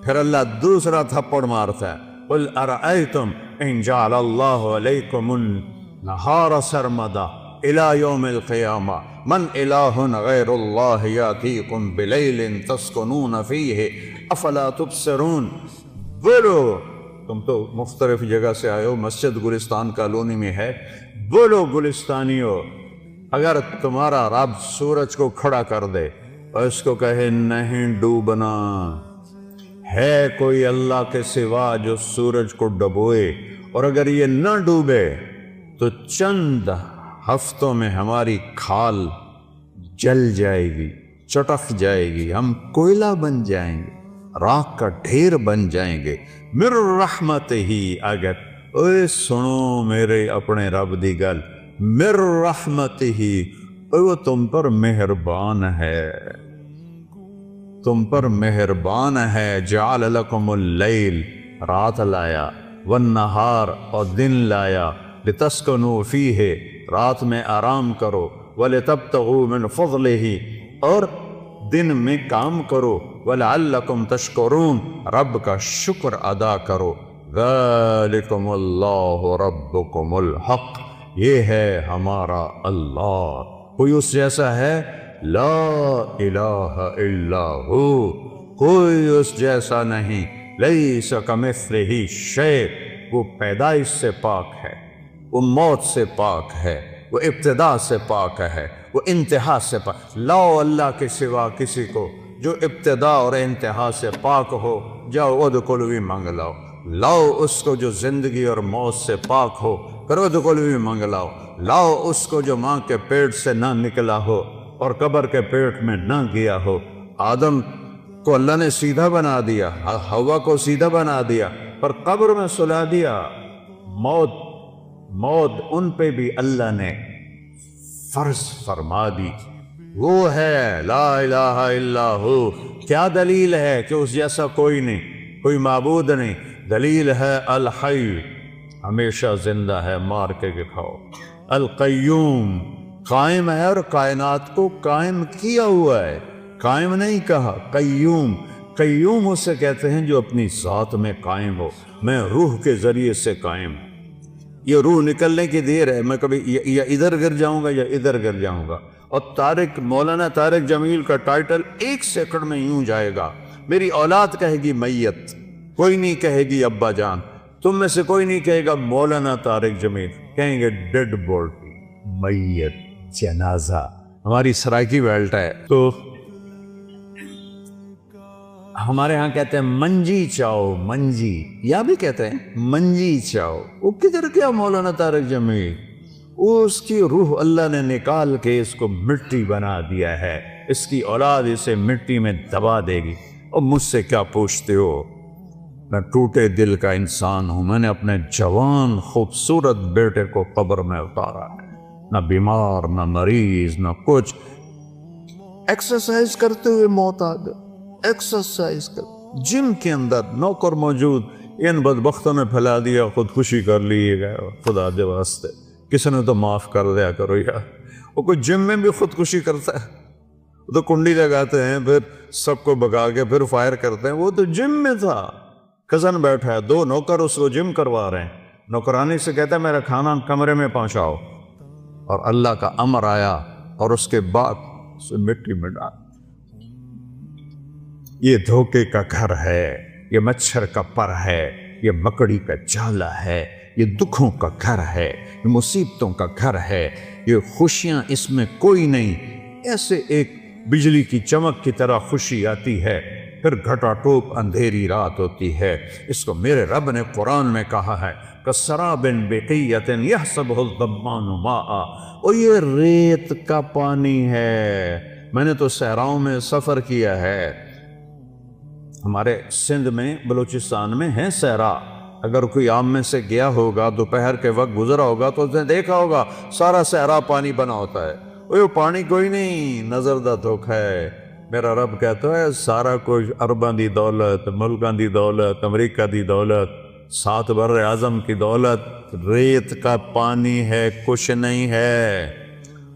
پھر اللہ دوسرا تھپڑ مارتا ہے، قُلْ أَرَأَيْتُمْ إِنْ جَعَلَ اللَّهُ عَلَيْكُمُ نہار سرمدا الى یوم القیامہ من الہ غیر اللہ یاتیکم بلیل تسکنون فیہ افلا تبصرون۔ بولو، تم تو مختلف جگہ سے آئے ہو، مسجد گلستان کالونی میں ہے، بولو گلستانیو، اگر تمہارا رب سورج کو کھڑا کر دے اور اس کو کہے نہیں ڈوبنا، ہے کوئی اللہ کے سوا جو سورج کو ڈبوئے، اور اگر یہ نہ ڈوبے تو چند ہفتوں میں ہماری کھال جل جائے گی، چٹک جائے گی، ہم کوئلہ بن جائیں گے، راکھ کا ڈھیر بن جائیں گے۔ مر رحمت ہی، اگر اے سنو میرے اپنے رب دی گل، مر رحمت ہی، وہ تم پر مہربان ہے، تم پر مہربان ہے، جعل لکم اللیل، رات لایا، والنہار، اور دن لایا، لتسکنوا فیہ، رات میں آرام کرو، ولتبتغوا من فضلہ، اور دن میں کام کرو، ولعلکم تشکرون، رب کا شکر ادا کرو۔ ذالکم اللہ ربکم الحق، یہ ہے ہمارا اللہ، کوئی اس جیسا ہے؟ لا الہ الا ہو، کوئی اس جیسا نہیں، لیس کمثلہ شیء، وہ پیدائش سے پاک ہے، وہ موت سے پاک ہے، وہ ابتدا سے پاک ہے، وہ انتہا سے پاک۔ لاؤ اللہ کے سوا کسی کو جو ابتدا اور انتہا سے پاک ہو، جاؤ ادخلوا مانگ لاؤ، لاؤ اس کو جو زندگی اور موت سے پاک ہو، کرو ادخلوا مانگ لاؤ، لاؤ اس کو جو ماں کے پیٹ سے نہ نکلا ہو اور قبر کے پیٹ میں نہ گیا ہو۔ آدم کو اللہ نے سیدھا بنا دیا، حوا کو سیدھا بنا دیا، پر قبر میں سلا دیا۔ موت ان پہ بھی اللہ نے فرض فرما دی، وہ ہے لا الہ الا ہو۔ کیا دلیل ہے کہ اس جیسا کوئی نہیں، کوئی معبود نہیں؟ دلیل ہے الحی، ہمیشہ زندہ ہے، مار کے دکھاؤ۔ القیوم، قائم ہے اور کائنات کو قائم کیا ہوا ہے، قائم نہیں کہا، قیوم۔ قیوم اسے کہتے ہیں جو اپنی ذات میں قائم ہو، میں روح کے ذریعے سے قائم ہوں، یہ روح نکلنے کی دیر ہے، میں کبھی یا ادھر گر جاؤں گا یا ادھر گر جاؤں گا۔ اور مولانا طارق جمیل کا ٹائٹل 1 سیکنڈ میں یوں جائے گا، میری اولاد کہے گی میت، کوئی نہیں کہے گی ابا جان، تم میں سے کوئی نہیں کہے گا مولانا طارق جمیل، کہیں گے ڈیڈ باڈی، میت، جنازہ۔ ہماری سرائکی بیلٹ ہے تو ہمارے ہاں کہتے ہیں منجی چاؤ، منجی، یا بھی کہتے ہیں منجی چاؤ۔ وہ کدھر گیا مولانا طارق جمیل؟ اس کی روح اللہ نے نکال کے اس کو مٹی بنا دیا ہے، اس کی اولاد اسے مٹی میں دبا دے گی۔ اور مجھ سے کیا پوچھتے ہو؟ میں ٹوٹے دل کا انسان ہوں، میں نے اپنے جوان خوبصورت بیٹے کو قبر میں اتارا ہے، نہ بیمار نہ مریض نہ کچھ، ایکسرسائز کرتے ہوئے موت آ گئی، ایکسرسائز کر، جم کے اندر نوکر موجود، ان بدبختوں نے پھیلا دیا، خودکشی کر لیے گئے، خدا دے واسطے کسی نے تو معاف کر دیا کرو یار۔ وہ کوئی جم میں بھی خودکشی کرتا ہے؟ وہ تو کنڈی لگاتے ہیں، پھر سب کو بگا کے پھر فائر کرتے ہیں، وہ تو جم میں تھا، کزن بیٹھا ہے، 2 نوکر اس کو جم کروا رہے ہیں، نوکرانی سے کہتا ہے میرا کھانا کمرے میں پہنچاؤ، اور اللہ کا امر آیا اور اس کے بعد اسے مٹی میں ڈال۔ یہ دھوکے کا گھر ہے، یہ مچھر کا پر ہے، یہ مکڑی کا جالا ہے، یہ دکھوں کا گھر ہے، یہ مصیبتوں کا گھر ہے، یہ خوشیاں اس میں کوئی نہیں۔ ایسے ایک بجلی کی چمک کی طرح خوشی آتی ہے، پھر گھٹا ٹوپ اندھیری رات ہوتی ہے۔ اس کو میرے رب نے قرآن میں کہا ہے کسراب بقیۃ یحسبہ الظمآن ماء، اور یہ ریت کا پانی ہے۔ میں نے تو صحراؤں میں سفر کیا ہے، ہمارے سندھ میں بلوچستان میں ہے صحرا، اگر کوئی عام میں سے گیا ہوگا دوپہر کے وقت گزرا ہوگا تو اس نے دیکھا ہوگا سارا صحرا پانی بنا ہوتا ہے، وہ پانی کوئی نہیں، نظر دا دھوکا ہے۔ میرا رب کہتا ہے سارا کچھ، ارباں دی دولت، ملکاں دی دولت، امریکہ دی دولت، 7 بر اعظم کی دولت، ریت کا پانی ہے، کچھ نہیں ہے۔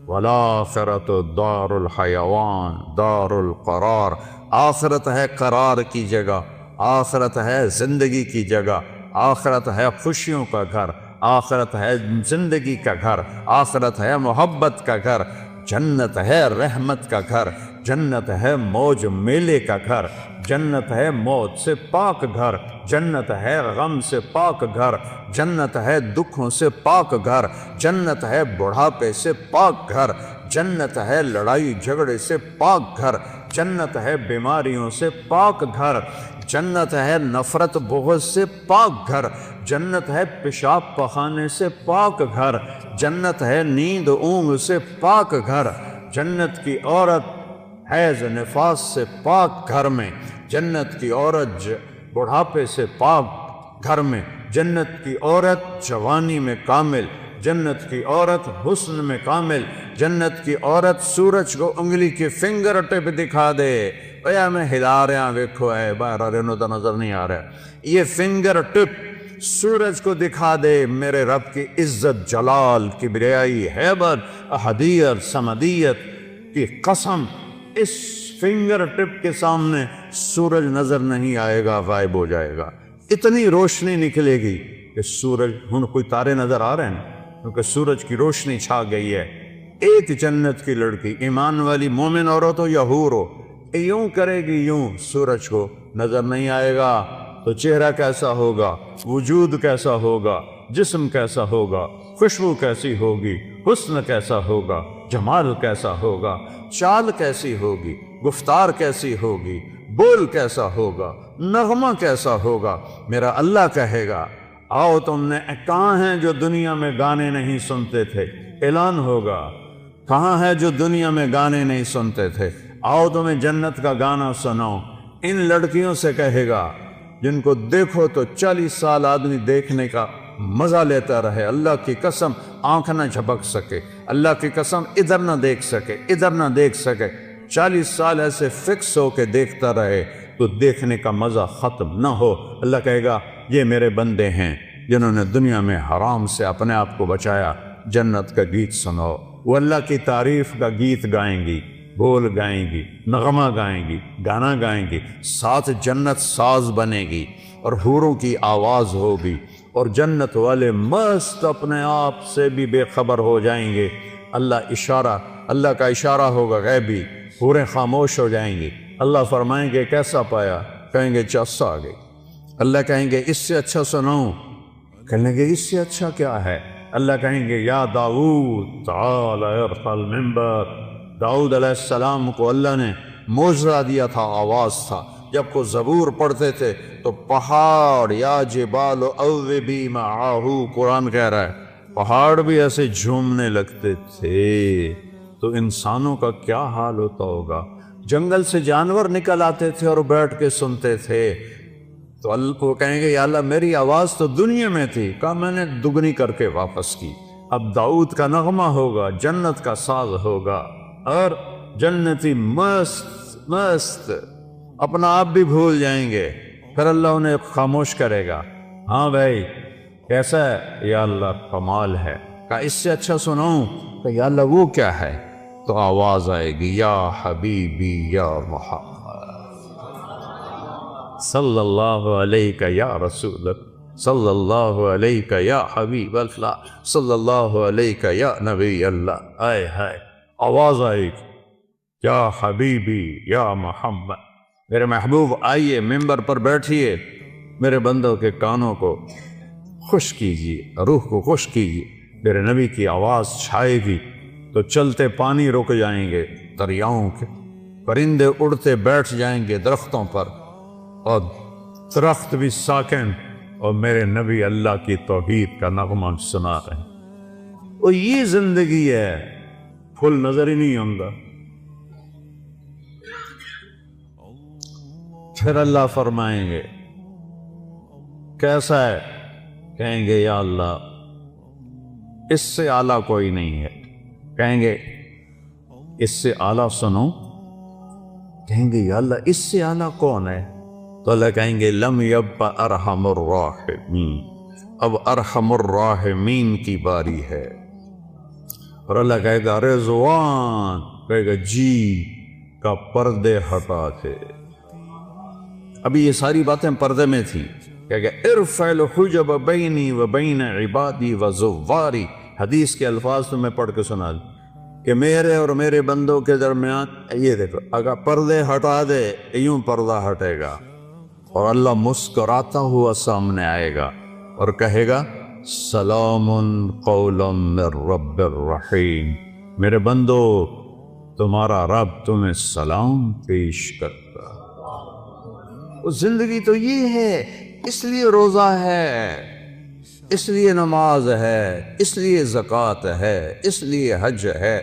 وَالْآخِرَةُ دَارُ الْحَيَوَانِ دَارُ الْقَرَارِ، آخرت ہے قرار کی جگہ، آخرت ہے زندگی کی جگہ، آخرت ہے خوشیوں کا گھر، آخرت ہے زندگی کا گھر، آخرت ہے محبت کا گھر، جنت ہے رحمت کا گھر، جنت ہے موج میلے کا گھر، جنت ہے موت سے پاک گھر، جنت ہے غم سے پاک گھر، جنت ہے دکھوں سے پاک گھر، جنت ہے بڑھاپے سے پاک گھر، جنت ہے لڑائی جھگڑے سے پاک گھر، جنت ہے بیماریوں سے پاک گھر، جنت ہے نفرت بغض سے پاک گھر، جنت ہے پیشاب پخانے سے پاک گھر، جنت ہے نیند اونگ سے پاک گھر، جنت کی عورت حیض نفاس سے پاک گھر میں، جنت کی عورت بڑھاپے سے پاک گھر میں، جنت کی عورت جوانی میں کامل، جنت کی عورت حسن میں کامل، جنت کی عورت سورج کو انگلی کی فنگر ٹپ دکھا دے، اے میں ہلا رہا ویکھو اے باہر رہنو تو نظر نہیں آ رہا، یہ فنگر ٹپ سورج کو دکھا دے میرے رب کی عزت جلال کبریائی حیبت احدیت سمدیت کی قسم، اس فنگر ٹپ کے سامنے سورج نظر نہیں آئے گا، غائب ہو جائے گا، اتنی روشنی نکلے گی کہ سورج ہن کوئی تارے نظر آ رہے ہیں کیونکہ سورج کی روشنی چھا گئی ہے۔ ایک جنت کی لڑکی ایمان والی مومن عورت ہو یا حور ہو، یوں کرے گی یوں، سورج کو نظر نہیں آئے گا تو چہرہ کیسا ہوگا، وجود کیسا ہوگا، جسم کیسا ہوگا، خوشبو کیسی ہوگی، حسن کیسا ہوگا، جمال کیسا ہوگا، چال کیسی ہوگی، گفتار کیسی ہوگی، بول کیسا ہوگا، نغمہ کیسا ہوگا۔ میرا اللہ کہے گا آؤ تم نے کہاں ہیں جو دنیا میں گانے نہیں سنتے تھے، اعلان ہوگا کہاں ہے جو دنیا میں گانے نہیں سنتے تھے، آؤ تمہیں جنت کا گانا سناؤ۔ ان لڑکیوں سے کہے گا جن کو دیکھو تو 40 سال آدمی دیکھنے کا مزہ لیتا رہے، اللہ کی قسم آنکھ نہ جھپک سکے، اللہ کی قسم ادھر نہ دیکھ سکے، ادھر نہ دیکھ سکے، 40 سال ایسے فکس ہو کے دیکھتا رہے تو دیکھنے کا مزہ ختم نہ ہو۔ اللہ کہے گا یہ میرے بندے ہیں جنہوں نے دنیا میں حرام سے اپنے آپ کو بچایا، جنت کا گیت سنو۔ وہ اللہ کی تعریف کا گیت گائیں گی، بول گائیں گی، نغمہ گائیں گی، گانا گائیں گی، ساتھ جنت ساز بنے گی اور حوروں کی آواز ہوگی، اور جنت والے مست اپنے آپ سے بھی بے خبر ہو جائیں گے۔ اللہ کا اشارہ ہوگا غیبی، حوریں خاموش ہو جائیں گی۔ اللہ فرمائیں گے کیسا پایا؟ کہیں گے چس آ گئی۔ اللہ کہیں گے اس سے اچھا سناؤں؟ کہنے گے اس سے اچھا کیا ہے؟ اللہ کہیں گے یا داؤد تعال ارفع المنبر۔ داؤد علیہ السلام کو اللہ نے معجزہ دیا تھا، آواز تھا، جب کو زبور پڑھتے تھے تو پہاڑ یا جبال اوبی معاہ، قرآن کہہ رہا ہے پہاڑ بھی ایسے جھومنے لگتے تھے، تو انسانوں کا کیا حال ہوتا ہوگا؟ جنگل سے جانور نکل آتے تھے اور بیٹھ کے سنتے تھے، تو اللہ کو کہیں گے یا اللہ میری آواز تو دنیا میں تھی، کہا میں نے دگنی کر کے واپس کی۔ اب داؤد کا نغمہ ہوگا، جنت کا ساز ہوگا، اور جنتی مست مست اپنا آپ بھی بھول جائیں گے۔ پھر اللہ انہیں خاموش کرے گا، ہاں بھائی کیسا ہے؟ یا اللہ کمال ہے۔ کہا اس سے اچھا سناؤں؟ کہ یا اللہ وہ کیا ہے؟ تو آواز آئے گی یا حبیبی یا محمد صلی اللہ علیہ یا رسول اللہ، صلی اللہ علیہ یا حبیب اللہ، صلی اللہ علیہ یا نبی اللہ۔ آئے ہائے آواز آئے گی یا حبیبی یا محمد، میرے محبوب آئیے ممبر پر بیٹھیے، میرے بندوں کے کانوں کو خوش کیجیے، روح کو خوش کیجیے۔ میرے نبی کی آواز چھائے گی تو چلتے پانی رک جائیں گے دریاؤں کے، پرندے اڑتے بیٹھ جائیں گے درختوں پر، اور درخت بھی ساکن، اور میرے نبی اللہ کی توحید کا نغمہ سنا رہے ہیں۔ اور یہ زندگی ہے، پھول نظر ہی نہیں آؤں گا۔ پھر اللہ فرمائیں گے کیسا ہے؟ کہیں گے یا اللہ اس سے اعلیٰ کوئی نہیں ہے۔ کہیں گے اس سے اعلیٰ سنو؟ کہیں گے یا اللہ اس سے اعلیٰ کون ہے؟ تو اللہ کہیں گے لم یبق ارحم الراحمین، اب ارحم الراحمین کی باری ہے۔ اور اللہ کہے گا رضوان، کہے گا جی کا پردے ہٹا کے۔ ابھی یہ ساری باتیں پردے میں تھیں، کیا کہ ارفع الحجب بینی و بین عبادی و زواری، حدیث کے الفاظ تو میں پڑھ کے سنا دوں کہ میرے اور میرے بندوں کے درمیان یہ دیکھو، اگر پردے ہٹا دے یوں پردہ ہٹے گا اور اللہ مسکراتا ہوا سامنے آئے گا اور کہے گا سلام قولا من رب الرحیم، میرے بندو تمہارا رب تمہیں سلام پیش کرتا۔ وہ زندگی تو یہ ہے، اس لیے روزہ ہے، اس لیے نماز ہے، اس لیے زکوٰۃ ہے، اس لیے حج ہے،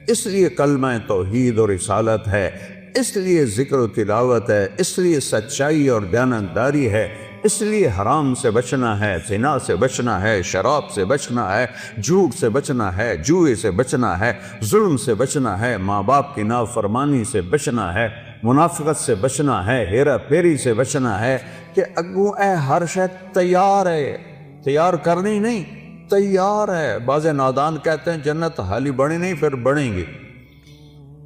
اس لیے کلمہ توحید اور رسالت ہے، اس لیے ذکر و تلاوت ہے، اس لیے سچائی اور دیانتداری ہے، اس لیے حرام سے بچنا ہے، زنا سے بچنا ہے، شراب سے بچنا ہے، جھوٹ سے بچنا ہے، جوئے سے بچنا ہے، ظلم سے بچنا ہے، ماں باپ کی نافرمانی سے بچنا ہے، منافقت سے بچنا ہے، ہیرا پھیری سے بچنا ہے، کہ اگوں اے ہر شے تیار ہے، تیار کرنی نہیں، تیار ہے۔ بعض نادان کہتے ہیں جنت حالی بڑی نہیں پھر بڑھیں گی۔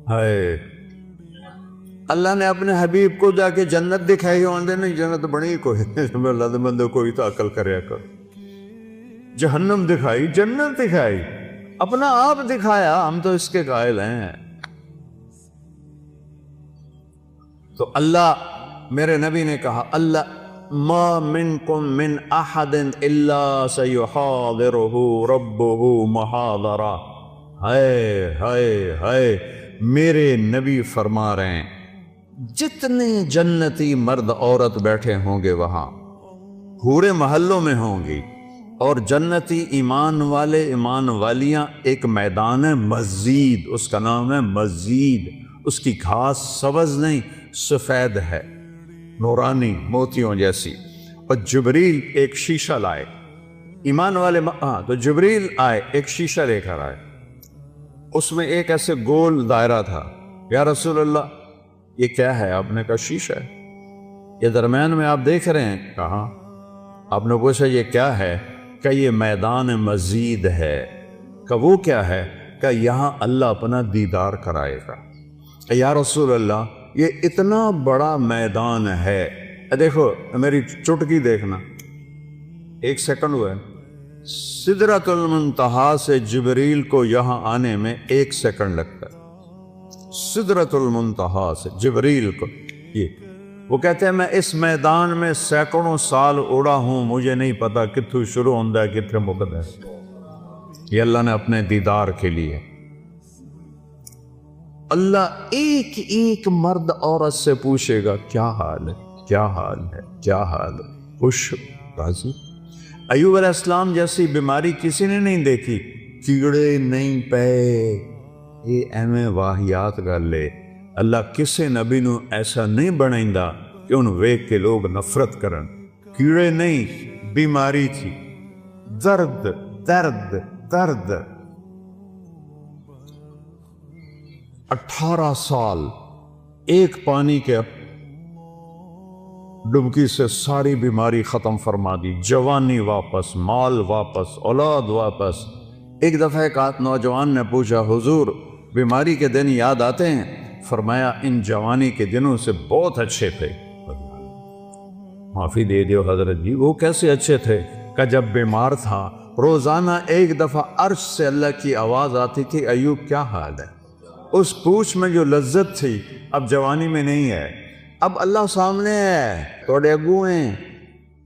ہائے، اللہ نے اپنے حبیب کو جا کے جنت دکھائی، ہوندے نہیں جنت بڑی کوئی اللہ دے بندے کوئی تو عقل کریا کر۔ جہنم دکھائی، جنت دکھائی، اپنا آپ دکھایا، ہم تو اس کے قائل ہیں۔ تو اللہ، میرے نبی نے کہا اللہ ما منکم من احد الا سیحاضرہ ربہ محاضرہ۔ ہائے ہائے ہائے، میرے نبی فرما رہے ہیں جتنے جنتی مرد عورت بیٹھے ہوں گے وہاں پورے محلوں میں ہوں گی، اور جنتی ایمان والے ایمان والیاں، ایک میدان ہے مسجد، اس کا نام ہے مسجد، اس کی گھاس سبز نہیں سفید ہے، نورانی موتیوں جیسی، اور جبریل ایک شیشہ لائے، ایمان والے تو جبریل آئے ایک شیشہ لے کر آئے، اس میں ایک ایسے گول دائرہ تھا۔ یا رسول اللہ یہ کیا ہے؟ آپ نے کہا شیشہ ہے، یہ درمیان میں آپ دیکھ رہے ہیں؟ کہا۔ آپ نے پوچھا یہ کیا ہے؟ کہ یہ میدان مزید ہے۔ کہ وہ کیا ہے؟ کہ یہاں اللہ اپنا دیدار کرائے گا۔ یا رسول اللہ یہ اتنا بڑا میدان ہے، دیکھو میری چٹکی دیکھنا، ایک سیکنڈ ہوا ہے، سدرۃ المنتہا سے جبریل کو یہاں آنے میں 1 سیکنڈ لگتا ہے، سدرۃ المنتہا سے جبریل کو۔ یہ وہ کہتے ہیں میں اس میدان میں سینکڑوں سال اڑا ہوں، مجھے نہیں پتا کتھوں شروع ہوندہ ہے کتھے مکد ہے۔ یہ اللہ نے اپنے دیدار کے لیے، اللہ ایک ایک مرد عورت سے پوچھے گا کیا حال ہے، کیا حال ہے، کیا حال ہے، خوش راضی؟ ایوب علیہ السلام جیسی بیماری کسی نے نہیں دیکھی، کیڑے نہیں پے، یہ ایویں واہیات گل ہے۔ اللہ کسے نبی نو ایسا نہیں بنائندا کہ ان ویک کے لوگ نفرت کرن، کیڑے نہیں، بیماری تھی، درد درد درد۔ 18 سال ایک پانی کے ڈبکی سے ساری بیماری ختم فرما دی، جوانی واپس، مال واپس، اولاد واپس۔ ایک دفعہ ایک نوجوان نے پوچھا حضور بیماری کے دن یاد آتے ہیں؟ فرمایا ان جوانی کے دنوں سے بہت اچھے تھے۔ معافی دے دیو حضرت جی، وہ کیسے اچھے تھے؟ کہ جب بیمار تھا روزانہ ایک دفعہ عرش سے اللہ کی آواز آتی تھی ایوب کیا حال ہے؟ اس پوچھ میں جو لذت تھی اب جوانی میں نہیں ہے۔ اب اللہ سامنے ہے، توڑے اگو ہیں،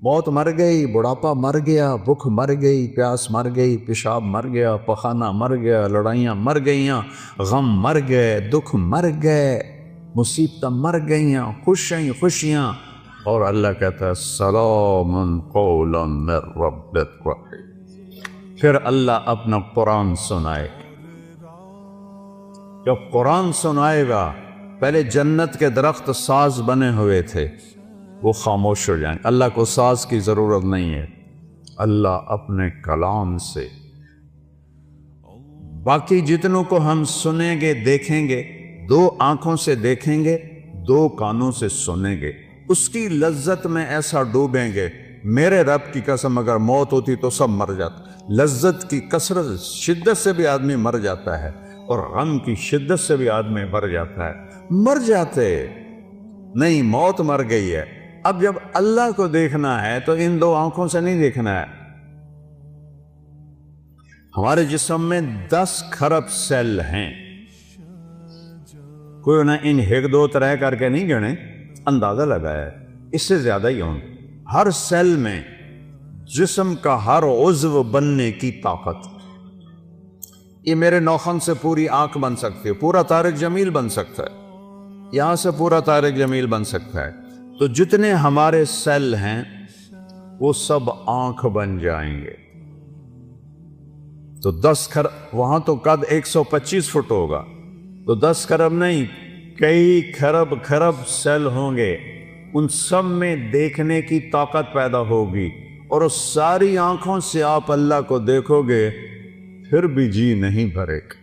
موت مر گئی، بڑھاپا مر گیا، بھوک مر گئی، پیاس مر گئی، پیشاب مر گیا، پخانہ مر گیا، لڑائیاں مر گئیاں، غم مر گئے، دکھ مر گئے، مصیبتیں مر گئیاں، خوشیاں، اور اللہ کہتا ہے سلام قولا من رب الرحیم۔ پھر اللہ اپنا قرآن سنائے، جب قرآن سنائے گا، پہلے جنت کے درخت ساز بنے ہوئے تھے، وہ خاموش ہو جائیں۔ اللہ کو ساز کی ضرورت نہیں ہے، اللہ اپنے کلام سے باقی جتنوں کو ہم سنیں گے دیکھیں گے، 2 آنکھوں سے دیکھیں گے، 2 کانوں سے سنیں گے، اس کی لذت میں ایسا ڈوبیں گے۔ میرے رب کی قسم اگر موت ہوتی تو سب مر جاتا، لذت کی کثرت شدت سے بھی آدمی مر جاتا ہے، اور غم کی شدت سے بھی آدمی مر جاتا ہے۔ مر جاتے نہیں، موت مر گئی ہے، اب جب اللہ کو دیکھنا ہے تو ان دو آنکھوں سے نہیں دیکھنا ہے. ہمارے جسم میں 10 کھرب سیل ہیں. کوئی نہ ان 1-2-3 کر کے نہیں گنے، اندازہ لگایا ہے اس سے زیادہ ہی ہوں. ہر سیل میں جسم کا ہر عضو بننے کی طاقت. یہ میرے نوخن سے پوری آنکھ بن سکتی ہے، پورا طارق جمیل بن سکتا ہے، یہاں سے پورا طارق جمیل بن سکتا ہے. تو جتنے ہمارے سیل ہیں وہ سب آنکھ بن جائیں گے. تو 10 کھرب، وہاں تو قد 125 فٹ ہوگا، تو 10 کھرب نہیں، کئی کھرب سیل ہوں گے. ان سب میں دیکھنے کی طاقت پیدا ہوگی، اور اس ساری آنکھوں سے آپ اللہ کو دیکھو گے، پھر بھی جی نہیں بھرے گا.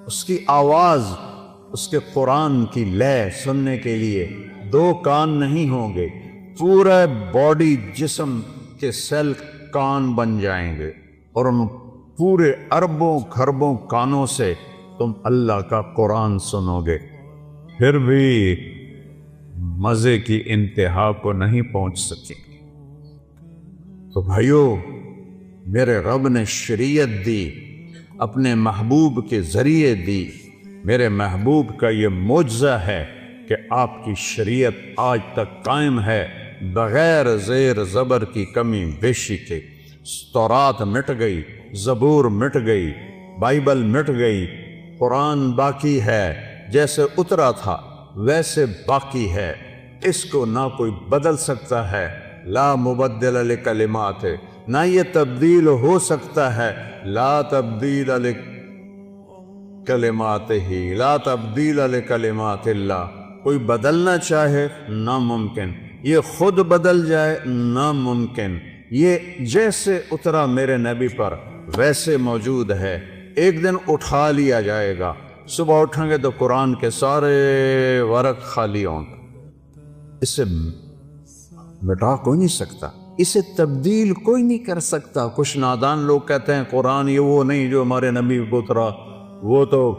اس کی آواز، اس کے قرآن کی لے سننے کے لیے 2 کان نہیں ہوں گے، پورے باڈی جسم کے سیل کان بن جائیں گے، اور ان پورے اربوں کھربوں کانوں سے تم اللہ کا قرآن سنو گے، پھر بھی مزے کی انتہا کو نہیں پہنچ سکے. تو بھائیو، میرے رب نے شریعت دی، اپنے محبوب کے ذریعے دی. میرے محبوب کا یہ معجزہ ہے کہ آپ کی شریعت آج تک قائم ہے بغیر زیر زبر کی کمی بیشی کے. تورات مٹ گئی، زبور مٹ گئی، بائبل مٹ گئی، قرآن باقی ہے، جیسے اترا تھا ویسے باقی ہے. اس کو نہ کوئی بدل سکتا ہے، لا مبدل لکلمات، نہ یہ تبدیل ہو سکتا ہے، لا تبدیل لکلمات ہی، لا تبدیل لکلمات اللہ. کوئی بدلنا چاہے ناممکن، یہ خود بدل جائے ناممکن. یہ جیسے اترا میرے نبی پر ویسے موجود ہے. ایک دن اٹھا لیا جائے گا، صبح اٹھیں گے تو قرآن کے سارے ورق خالی ہوں گے. اسے مٹا کوئی نہیں سکتا، اسے تبدیل کوئی نہیں کر سکتا. کچھ نادان لوگ کہتے ہیں قرآن یہ وہ نہیں جو ہمارے نبی کو اترا، وہ تو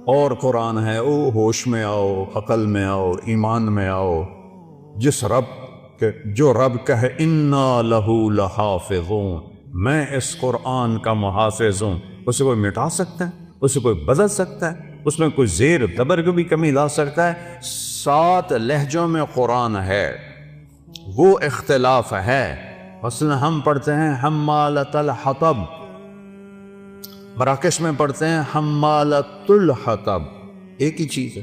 اور قرآن ہے. او ہوش میں آؤ، عقل میں آؤ، ایمان میں آؤ. جس رب کہ جو رب کہے انا لہو لحافظون، میں اس قرآن کا محافظ ہوں، اسے کوئی مٹا سکتا ہے؟ اسے کوئی بدل سکتا ہے؟ اس میں کوئی زیر دبر کو بھی کمی لا سکتا ہے؟ 7 لہجوں میں قرآن ہے، وہ اختلاف ہے. مثلا ہم پڑھتے ہیں حمالۃ الحطب، مراکش میں پڑھتے ہیں حمالۃ الحطب، ایک ہی چیز ہے.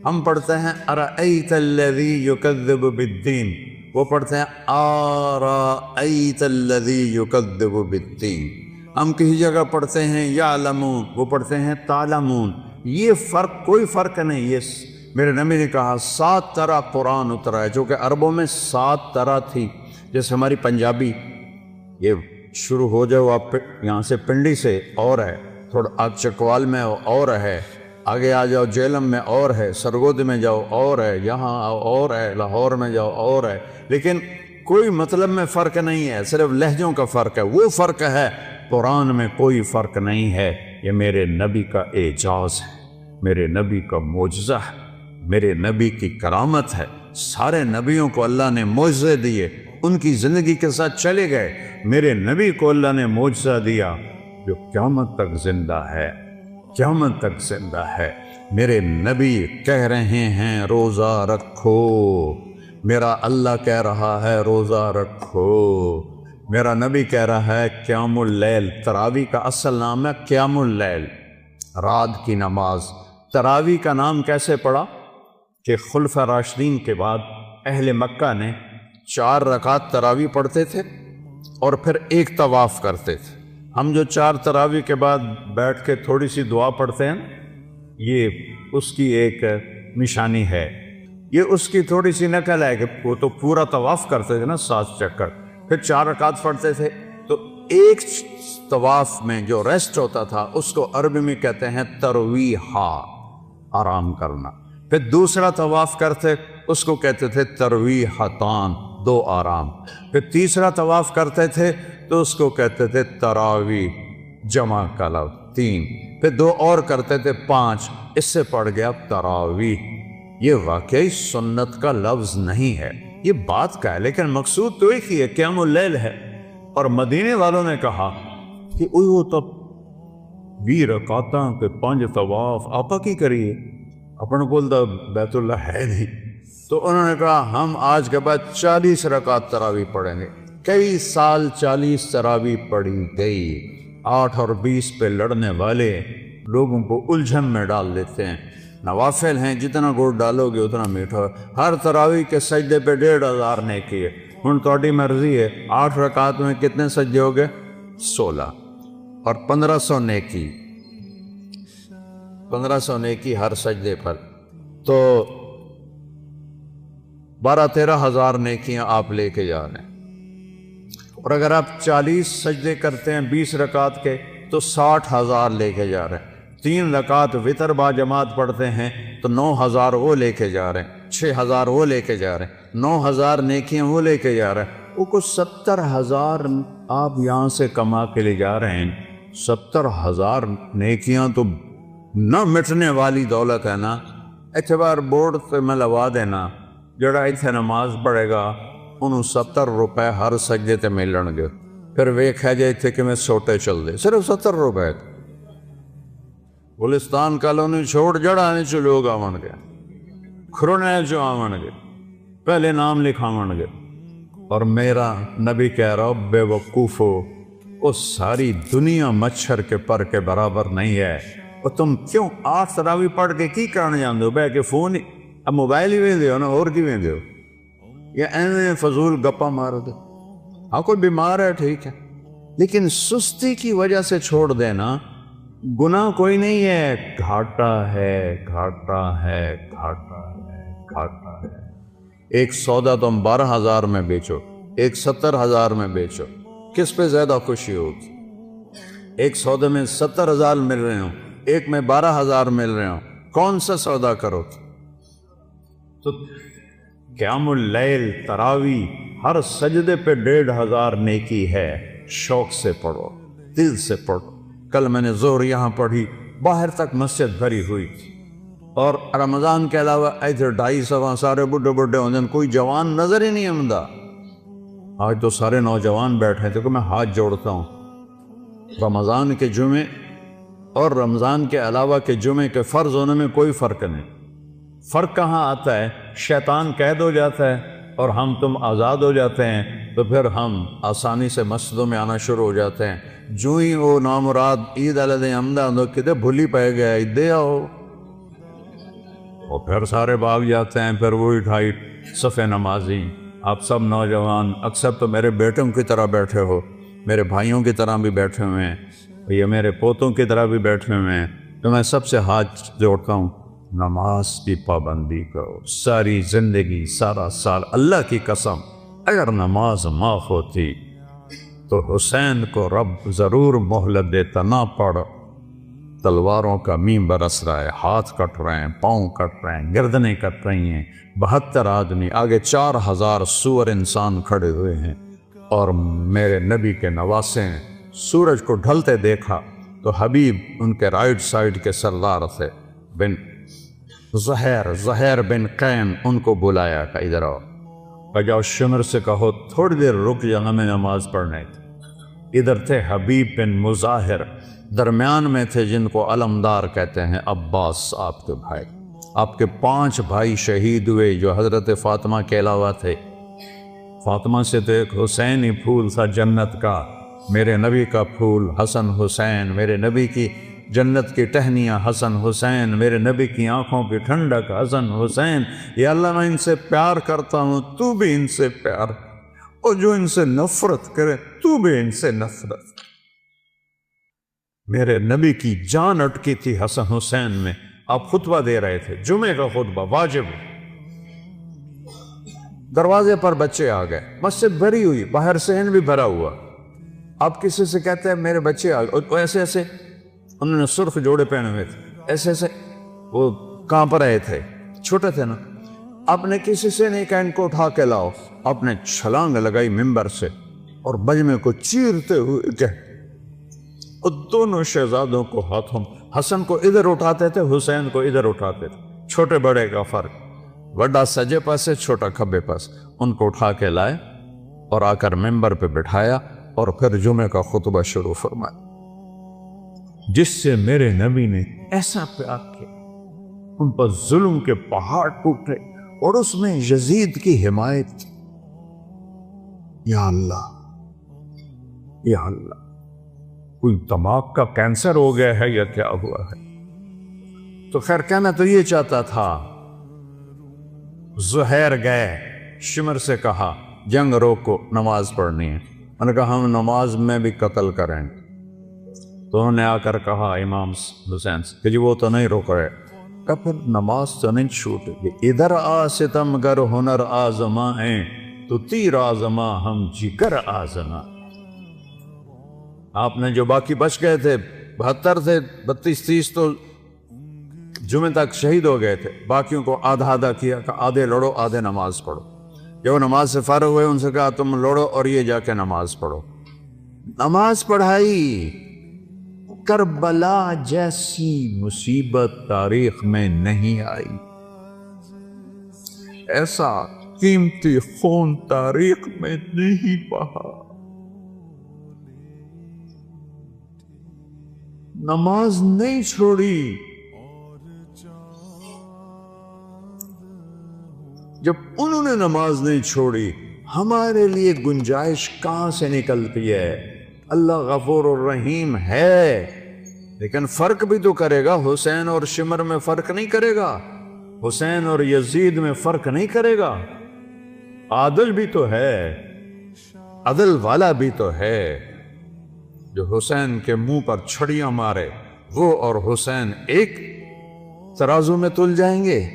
ہم پڑھتے ہیں ارأیت الذی یکذب بالدین، وہ پڑھتے ہیں آرأیت الذی یکذب بالدین. ہم کسی جگہ پڑھتے ہیں یعلمون، وہ پڑھتے ہیں تعلمون. یہ فرق، کوئی فرق نہیں. یہ میرے نبی نے کہا 7 طرح قرآن اترا ہے، جو کہ عربوں میں 7 طرح تھی. جیسے ہماری پنجابی، یہ شروع ہو جاؤ آپ یہاں سے پنڈی سے اور ہے، تھوڑا آگ چکوال میں اور ہے، آگے آ جاؤ جیلم میں اور ہے، سرگود میں جاؤ اور ہے، یہاں آؤ اور ہے، لاہور میں جاؤ اور ہے. لیکن کوئی مطلب میں فرق نہیں ہے، صرف لہجوں کا فرق ہے. وہ فرق ہے، قرآن میں کوئی فرق نہیں ہے. یہ میرے نبی کا اعجاز ہے، میرے نبی کا معجزہ ہے، میرے نبی کی کرامت ہے. سارے نبیوں کو اللہ نے معجزے دیے، ان کی زندگی کے ساتھ چلے گئے. میرے نبی کو اللہ نے معجزہ دیا جو قیامت تک زندہ ہے، قیامت تک زندہ ہے. میرے نبی کہہ رہے ہیں روزہ رکھو، میرا اللہ کہہ رہا ہے روزہ رکھو. میرا نبی کہہ رہا ہے قیام اللیل. تراویح کا اصل نام ہے قیام اللیل، رات کی نماز. تراویح کا نام کیسے پڑا؟ کہ خلفاء راشدین کے بعد اہل مکہ نے 4 رکعت تراویح پڑھتے تھے اور پھر ایک طواف کرتے تھے. ہم جو 4 تراویح کے بعد بیٹھ کے تھوڑی سی دعا پڑھتے ہیں، یہ اس کی ایک نشانی ہے. یہ اس کی تھوڑی سی نقل ہے کہ وہ تو پورا طواف کرتے تھے نا، 7 چکر، پھر 4 رکعت پڑھتے تھے. تو ایک طواف میں جو ریسٹ ہوتا تھا اس کو عربی میں کہتے ہیں ترویحا، آرام کرنا. پھر دوسرا طواف کرتے اس کو کہتے تھے ترویحتان، 2 آرام. پھر تیسرا طواف کرتے تھے تو اس کو کہتے تھے تراویح، جمع کلو 3. پھر 2 اور کرتے تھے 5، اس سے پڑ گیا تراویح. یہ واقعی سنت کا لفظ نہیں ہے، یہ بات کا ہے، لیکن مقصود تو ایک ہی ہے، قیام اللیل ہے۔ اور مدینے والوں نے کہا کہ وہ تب 20 رکعتاں کے 5 طواف آپا کی کریے، اپنے کول تو بیت اللہ ہے نہیں، تو انہوں نے کہا ہم آج کے بعد 40 رکعت تراویح پڑھیں گے۔ کئی سال 40 تراویح پڑھی گئی۔ 8 اور 20 پہ لڑنے والے لوگوں کو الجھن میں ڈال دیتے ہیں۔ نوافل ہیں، جتنا گڑ ڈالو گے اتنا میٹھا۔ ہر تراویح کے سجدے پہ 1500 نیکی ہے۔ ہن تہاڈی مرضی ہے، 8 رکعت میں کتنے سجدے ہو گئے؟ 16 اور 1500 نیکی، 1500 نیکی ہر سجدے پر، تو 12-13 ہزار نیکیاں آپ لے کے جا رہے ہیں۔ اور اگر آپ 40 سجدے کرتے ہیں 20 رکعت کے تو 60,000 لے کے جا رہے ہیں۔ 3 رکعت وتر با جماعت پڑھتے ہیں تو 9,000 وہ لے کے جا رہے ہیں، 6,000 وہ لے کے جا رہے ہیں، 9,000 نیکیاں وہ لے کے جا رہے ہیں۔ وہ کچھ 70,000 آپ یہاں سے کما کے لے جا رہے ہیں۔ 70,000 نیکیاں تو نہ مٹنے والی دولت ہے نا۔ اعتبار بورڈ سے میں لوا دینا، جڑا ایتھے نماز پڑھے گا انہوں 70 روپے ہر سجدے تے ملن گے۔ پھر ویکھا جائے تھے کہ میں سوٹے چل دے، صرف 70 روپے۔ گلستان کالونی چھوڑ جڑانے چو لوگ آون گے، کھرونے چو آون گے، پہلے نام لکھاون گے۔ اور میرا نبی کہہ رہا بے وقوفو، وہ ساری دنیا مچھر کے پر کے برابر نہیں ہے۔ اور تم کیوں 8 تراویح پڑھ کے کی کرنے جاندے ہو؟ بے کہ فون اب موبائل ہی ویندے ہو نا، اور کی ویندے ہو؟ یا ایویں فضول گپا مار دے؟ ہاں کوئی بیمار ہے ٹھیک ہے، لیکن سستی کی وجہ سے چھوڑ دینا گناہ کوئی نہیں ہے، گھاٹا ہے، گھاٹا ہے، گھاٹا ہے، گھاٹا ہے۔ ایک سودا تم 12,000 میں بیچو، ایک 70,000 میں بیچو، کس پہ زیادہ خوشی ہوگی؟ ایک سودے میں 70,000 مل رہے ہوں، ایک میں 12,000 مل رہے ہوں، کون سا سودا کرو؟ تو قیام اللیل تراویح ہر سجدے پہ 1,500 نیکی ہے۔ شوق سے پڑھو، دل سے پڑھو۔ کل میں نے زور یہاں پڑھی، باہر تک مسجد بھری ہوئی تھی، اور رمضان کے علاوہ ایتھے 250 سارے بڈھے بڈھے ہوندے، کوئی جوان نظر ہی نہیں آمدا۔ آج تو سارے نوجوان بیٹھے تھے کہ میں ہاتھ جوڑتا ہوں، رمضان کے جمعے اور رمضان کے علاوہ کے جمعے کے فرض ہونے میں کوئی فرق نہیں۔ فرق کہاں آتا ہے؟ شیطان قید ہو جاتا ہے اور ہم تم آزاد ہو جاتے ہیں، تو پھر ہم آسانی سے مسجدوں میں آنا شروع ہو جاتے ہیں۔ جو ہی وہ نامراد عید علیہ حمدہ کدے بھولی پہ گیا دے آؤ، اور پھر سارے بھاگ جاتے ہیں۔ پھر وہی 2.5 صفحے نمازی، آپ سب نوجوان اکثر تو میرے بیٹوں کی طرح بیٹھے ہو، میرے بھائیوں کی طرح بھی بیٹھے ہوئے ہیں، یہ میرے پوتوں کی طرح بھی بیٹھے ہوئے ہیں، تو میں سب سے ہاتھ جوڑتا ہوں، نماز کی پابندی کرو ساری زندگی، سارا سال۔ اللہ کی قسم اگر نماز معاف ہوتی تو حسین کو رب ضرور مہلت دیتا۔ نہ پڑھ، تلواروں کا میم برس رہا ہے، ہاتھ کٹ رہے ہیں، پاؤں کٹ رہے ہیں، گردنیں کٹ رہی ہیں، 72 آدمی، آگے 4,000 سور انسان کھڑے ہوئے ہیں، اور میرے نبی کے نواسے ہیں۔ سورج کو ڈھلتے دیکھا تو حبیب ان کے رائٹ سائڈ کے سردار تھے، بن زہیر بن قین، ان کو بلایا کہ ادھر آؤ، جاؤ شمر سے کہو تھوڑی دیر رک جانا، میں نماز پڑھنے تھی۔ ادھر تھے حبیب بن مظاہر، درمیان میں تھے جن کو علمدار کہتے ہیں، عباس آپ کے بھائی۔ آپ کے 5 بھائی شہید ہوئے جو حضرت فاطمہ کے علاوہ تھے۔ فاطمہ سے تو ایک حسین ہی پھول تھا جنت کا، میرے نبی کا پھول حسن حسین، میرے نبی کی جنت کی ٹہنیاں حسن حسین، میرے نبی کی آنکھوں کی ٹھنڈک حسن حسین۔ یا اللہ میں ان سے پیار کرتا ہوں، تو بھی ان سے پیار، اور جو ان سے نفرت کرے تو بھی ان سے نفرت۔ میرے نبی کی جان اٹکی تھی حسن حسین میں۔ آپ خطبہ دے رہے تھے، جمعے کا خطبہ واجب، دروازے پر بچے آ گئے، مسجد بھری ہوئی، باہر صحن بھی بھرا ہوا۔ آپ کسی سے کہتے ہیں میرے بچے آ گئے، اور ایسے ایسے انہوں نے سرخ جوڑے پہنے ہوئے تھے، ایسے ایسے وہ کانپ رہے تھے، چھوٹے تھے نا۔ آپ نے کسی سے نہیں کہا ان کو اٹھا کے لاؤ، آپ نے چھلانگ لگائی ممبر سے اور بجمے کو چیرتے ہوئے کہہ، اور دونوں شہزادوں کو ہاتھوں، حسن کو ادھر اٹھاتے تھے، حسین کو ادھر اٹھاتے تھے، چھوٹے بڑے کا فرق۔ بڑا سجے پاس ہے چھوٹا کھبے پاس، ان کو اٹھا کے لائے اور آ کر ممبر پہ بٹھایا اور پھر جمعے کا خطبہ شروع فرمایا، جس سے میرے نبی نے ایسا پیار کیا، ان پر ظلم کے پہاڑ ٹوٹے اور اس میں یزید کی حمایت۔ یا اللہ یا اللہ، کوئی دماغ کا کینسر ہو گیا ہے یا کیا ہوا ہے؟ تو خیر کہنا تو یہ چاہتا تھا۔ زہیر گئے، شمر سے کہا جنگ روکو، نماز پڑھنی ہے۔ انہوں نے کہا ہم نماز میں بھی قتل کریں۔ تو انہوں نے آ کر کہا امام حسین سے کہ جی وہ تو نہیں روک رہے، کہ پھر نماز تو نہیں چھوٹے گی، ادھر آ ستم گر ہنر آزما ہیں تو تیر آزما ہم جگر آزما۔ آپ نے جو باقی بچ گئے تھے 72 تھے، 32 30 تو جمعے تک شہید ہو گئے تھے، باقیوں کو آدھا آدھا کیا کہ آدھے لڑو آدھے نماز پڑھو۔ جب وہ نماز سے فارغ ہوئے ان سے کہا تم لڑو اور یہ جا کے نماز پڑھو۔ نماز پڑھائی۔ کربلا جیسی مصیبت تاریخ میں نہیں آئی، ایسا قیمتی خون تاریخ میں نہیں بہا۔ نماز نہیں چھوڑی۔ جب انہوں نے نماز نہیں چھوڑی، ہمارے لیے گنجائش کہاں سے نکلتی ہے؟ اللہ غفور الرحیم ہے، لیکن فرق بھی تو کرے گا۔ حسین اور شمر میں فرق نہیں کرے گا، حسین اور یزید میں فرق نہیں کرے گا۔ عادل بھی تو ہے، عدل والا بھی تو ہے۔ جو حسین کے منہ پر چھڑیاں مارے وہ اور حسین ایک ترازو میں تل جائیں گے؟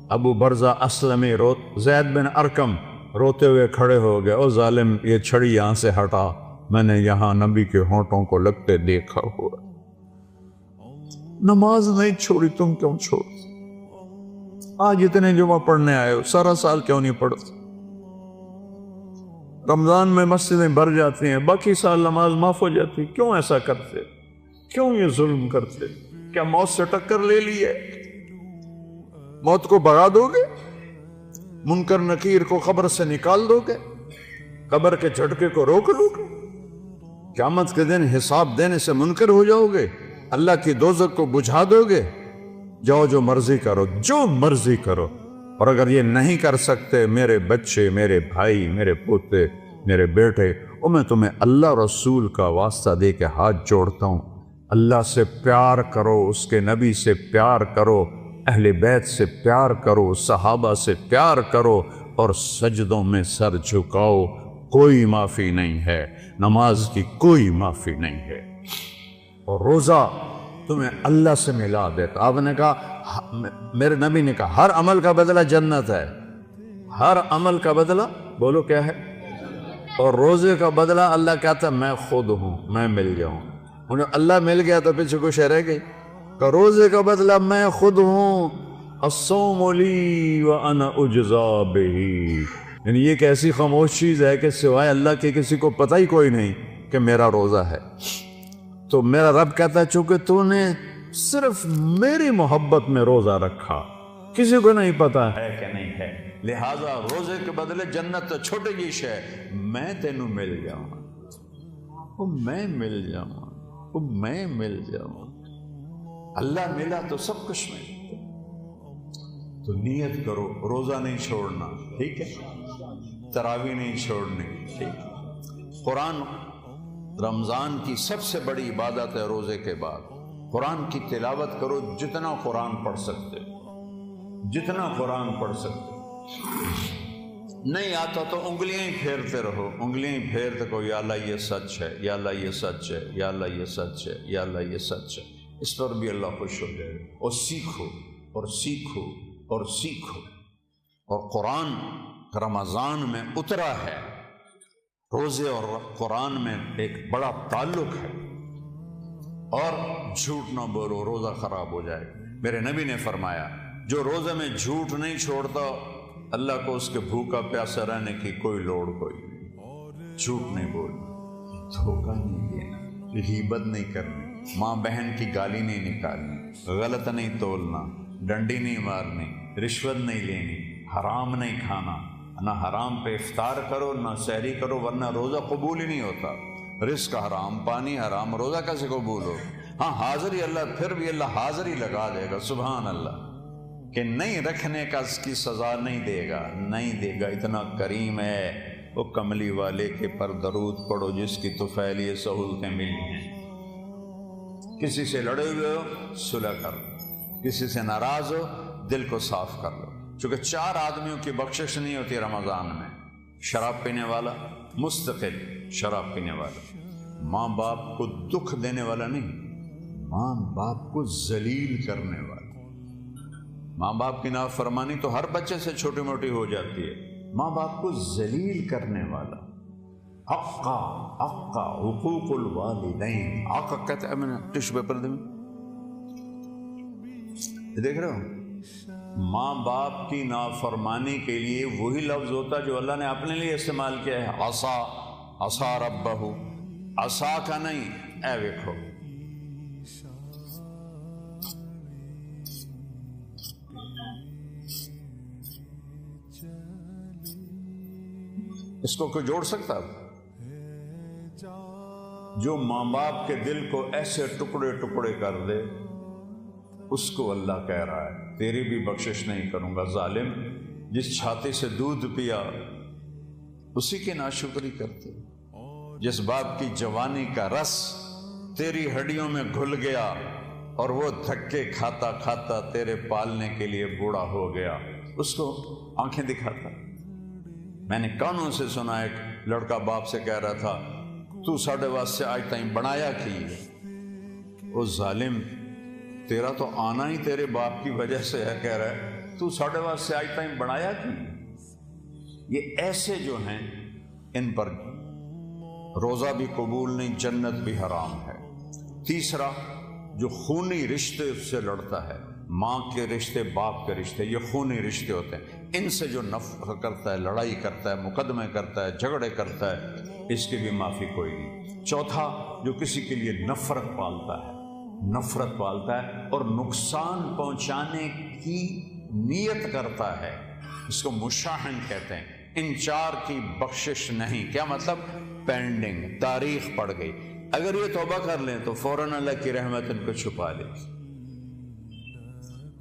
ابو برزہ اسلمی زید بن ارکم روتے ہوئے کھڑے ہو گئے، او ظالم یہ چھڑی یہاں سے ہٹا، میں نے یہاں نبی کے ہونٹوں کو لگتے دیکھا ہوا۔ نماز نہیں چھوڑی، تم کیوں چھوڑ؟ آج اتنے جمعہ پڑھنے آئے ہو، سارا سال کیوں نہیں پڑھتے؟ رمضان میں مسجدیں بھر جاتی ہیں، باقی سال نماز معاف ہو جاتی، کیوں ایسا کرتے؟ کیوں یہ ظلم کرتے؟ کیا موت سے ٹکر لے لی ہے؟ موت کو بھگا دو گے؟ منکر نکیر کو قبر سے نکال دو گے؟ قبر کے جھٹکے کو روک لو گے؟ قیامت کے دن حساب دینے سے منکر ہو جاؤ گے؟ اللہ کی دوزخ کو بجھا دو گے؟ جاؤ جو مرضی کرو، جو مرضی کرو۔ اور اگر یہ نہیں کر سکتے میرے بچے، میرے بھائی، میرے پوتے، میرے بیٹے، اور میں تمہیں اللہ رسول کا واسطہ دے کے ہاتھ جوڑتا ہوں، اللہ سے پیار کرو، اس کے نبی سے پیار کرو، اہل بیت سے پیار کرو، صحابہ سے پیار کرو، اور سجدوں میں سر جھکاؤ۔ کوئی معافی نہیں ہے، نماز کی کوئی معافی نہیں ہے۔ اور روزہ تمہیں اللہ سے ملا دیتا۔ آپ نے کہا، میرے نبی نے کہا ہر عمل کا بدلہ جنت ہے، ہر عمل کا بدلہ بولو کیا ہے؟ اور روزے کا بدلہ اللہ کہتا ہے میں خود ہوں، میں مل جاؤں۔ انہیں اللہ مل گیا تو پیچھے کچھ رہ گئی کہ روزے کا بدلہ میں خود ہوں، الصوم لی وانا اجزا بہ۔ یعنی یہ ایک ایسی خاموش چیز ہے کہ سوائے اللہ کے کسی کو پتہ ہی کوئی نہیں کہ میرا روزہ ہے۔ تو میرا رب کہتا ہے چونکہ تو نے صرف میری محبت میں روزہ رکھا، کسی کو نہیں پتا ہے کہ نہیں ہے، لہٰذا روزے کے بدلے جنت تو چھوٹی جی شے، میں تینوں مل جاؤں، میں مل جاؤں، میں مل جاؤں۔ اللہ ملا تو سب کچھ ملا۔ تو نیت کرو، روزہ نہیں چھوڑنا، ٹھیک ہے؟ تراویح نہیں چھوڑنی، ٹھیک ہے؟ قرآن، رمضان کی سب سے بڑی عبادت ہے روزے کے بعد۔ قرآن کی تلاوت کرو، جتنا قرآن پڑھ سکتے، جتنا قرآن پڑھ سکتے۔ نہیں آتا تو انگلیاں ہی پھیرتے رہو، انگلیاں ہی پھیرتے کو، یا اللہ یہ سچ ہے، یا اللہ یہ سچ ہے، یا اللہ یہ سچ ہے، یا اللہ یہ سچ ہے۔ اس پر بھی اللہ خوش ہو جائے۔ اور سیکھو اور سیکھو اور سیکھو۔ اور قرآن رمضان میں اترا ہے، روزے اور قرآن میں ایک بڑا تعلق ہے۔ اور جھوٹ نہ بولو، روزہ خراب ہو جائے۔ میرے نبی نے فرمایا جو روزے میں جھوٹ نہیں چھوڑتا اللہ کو اس کے بھوکا پیاسا رہنے کی کوئی لوڑ کوئی نہیں۔ جھوٹ نہیں بولنا، دھوکہ نہیں دینا، غیبت نہیں کرنی، ماں بہن کی گالی نہیں نکالنی، غلط نہیں تولنا، ڈنڈی نہیں مارنی، رشوت نہیں لینی، حرام نہیں کھانا، نہ حرام پہ افطار کرو نہ سحری کرو، ورنہ روزہ قبول ہی نہیں ہوتا۔ رزق حرام، پانی حرام، روزہ کیسے قبول ہو؟ ہاں حاضری اللہ، پھر بھی اللہ حاضری لگا دے گا، سبحان اللہ، کہ نہیں رکھنے کا اس کی سزا نہیں دے گا، نہیں دے گا۔ اتنا کریم ہے وہ کملی والے کے پر درود پڑھو جس کی طفیل یہ سہولتیں ملی ہیں۔ کسی سے لڑے ہوئے ہو صلح کر لو، کسی سے ناراض ہو دل کو صاف کر لو، چونکہ 4 آدمیوں کی بخشش نہیں ہوتی رمضان میں: شراب پینے والا، مستقل شراب پینے والا، ماں باپ کو دکھ دینے والا نہیں، ماں باپ کو ذلیل کرنے والا۔ ماں باپ کی نافرمانی تو ہر بچے سے چھوٹی موٹی ہو جاتی ہے، ماں باپ کو ذلیل کرنے والا۔ حقا حقوق الوالدین، آقا کہتے ہیں، میں نے ٹشو پیپر دے دیکھ رہے ہو، ماں باپ کی نافرمانی کے لیے وہی لفظ ہوتا جو اللہ نے اپنے لیے استعمال کیا ہے، عصا ربہ، عصا کا نہیں، اے ویکھو۔ اس کو کوئی جوڑ سکتا ہے؟ جو ماں باپ کے دل کو ایسے ٹکڑے ٹکڑے کر دے اس کو اللہ کہہ رہا ہے تیری بھی بخشش نہیں کروں گا۔ ظالم، جس چھاتی سے دودھ پیا اسی کی ناشکری کرتے، جس باپ کی جوانی کا رس تیری ہڈیوں میں گھل گیا اور وہ دھکے کھاتا کھاتا تیرے پالنے کے لیے بوڑھا ہو گیا، اس کو آنکھیں دکھاتا۔ میں نے کانوں سے سنا ایک لڑکا باپ سے کہہ رہا تھا تو ساڑھے واسطے آج تائیں بنایا کی؟ او ظالم، تیرا تو آنا ہی تیرے باپ کی وجہ سے ہے، کہہ رہا ہے تو ساڑھے واسطے آج تائیں بنایا کی؟ یہ ایسے جو ہیں ان پر روزہ بھی قبول نہیں، جنت بھی حرام ہے۔ تیسرا، جو خونی رشتے سے لڑتا ہے، ماں کے رشتے، باپ کے رشتے، یہ خونی رشتے ہوتے ہیں، ان سے جو نفرت کرتا ہے، لڑائی کرتا ہے، مقدمے کرتا ہے، جھگڑے کرتا ہے، اس کی بھی معافی کوئی نہیں۔ چوتھا، جو کسی کے لیے نفرت پالتا ہے اور نقصان پہنچانے کی نیت کرتا ہے، اس کو مشاحن کہتے ہیں۔ ان 4 کی بخشش نہیں۔ کیا مطلب؟ پینڈنگ، تاریخ پڑ گئی، اگر یہ توبہ کر لیں تو فوراً اللہ کی رحمت ان کو چھپا لے۔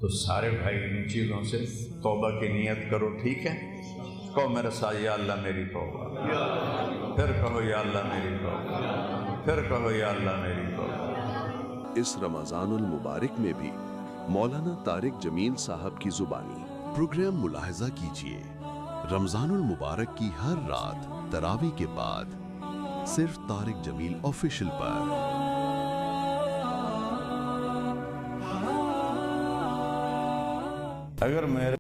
تو سارے بھائی ان چیزوں سے توبہ کی نیت کرو، ٹھیک ہے؟ کہو میرے ساتھ، یا اللہ میری توبہ، پھر کہو یا اللہ میری توبہ، پھر کہو یا اللہ میری توبہ۔ اس رمضان المبارک میں بھی مولانا طارق جمیل صاحب کی زبانی پروگرام ملاحظہ کیجیے، رمضان المبارک کی ہر رات تراویح کے بعد، صرف طارق جمیل آفیشیل پر۔ اگر میرے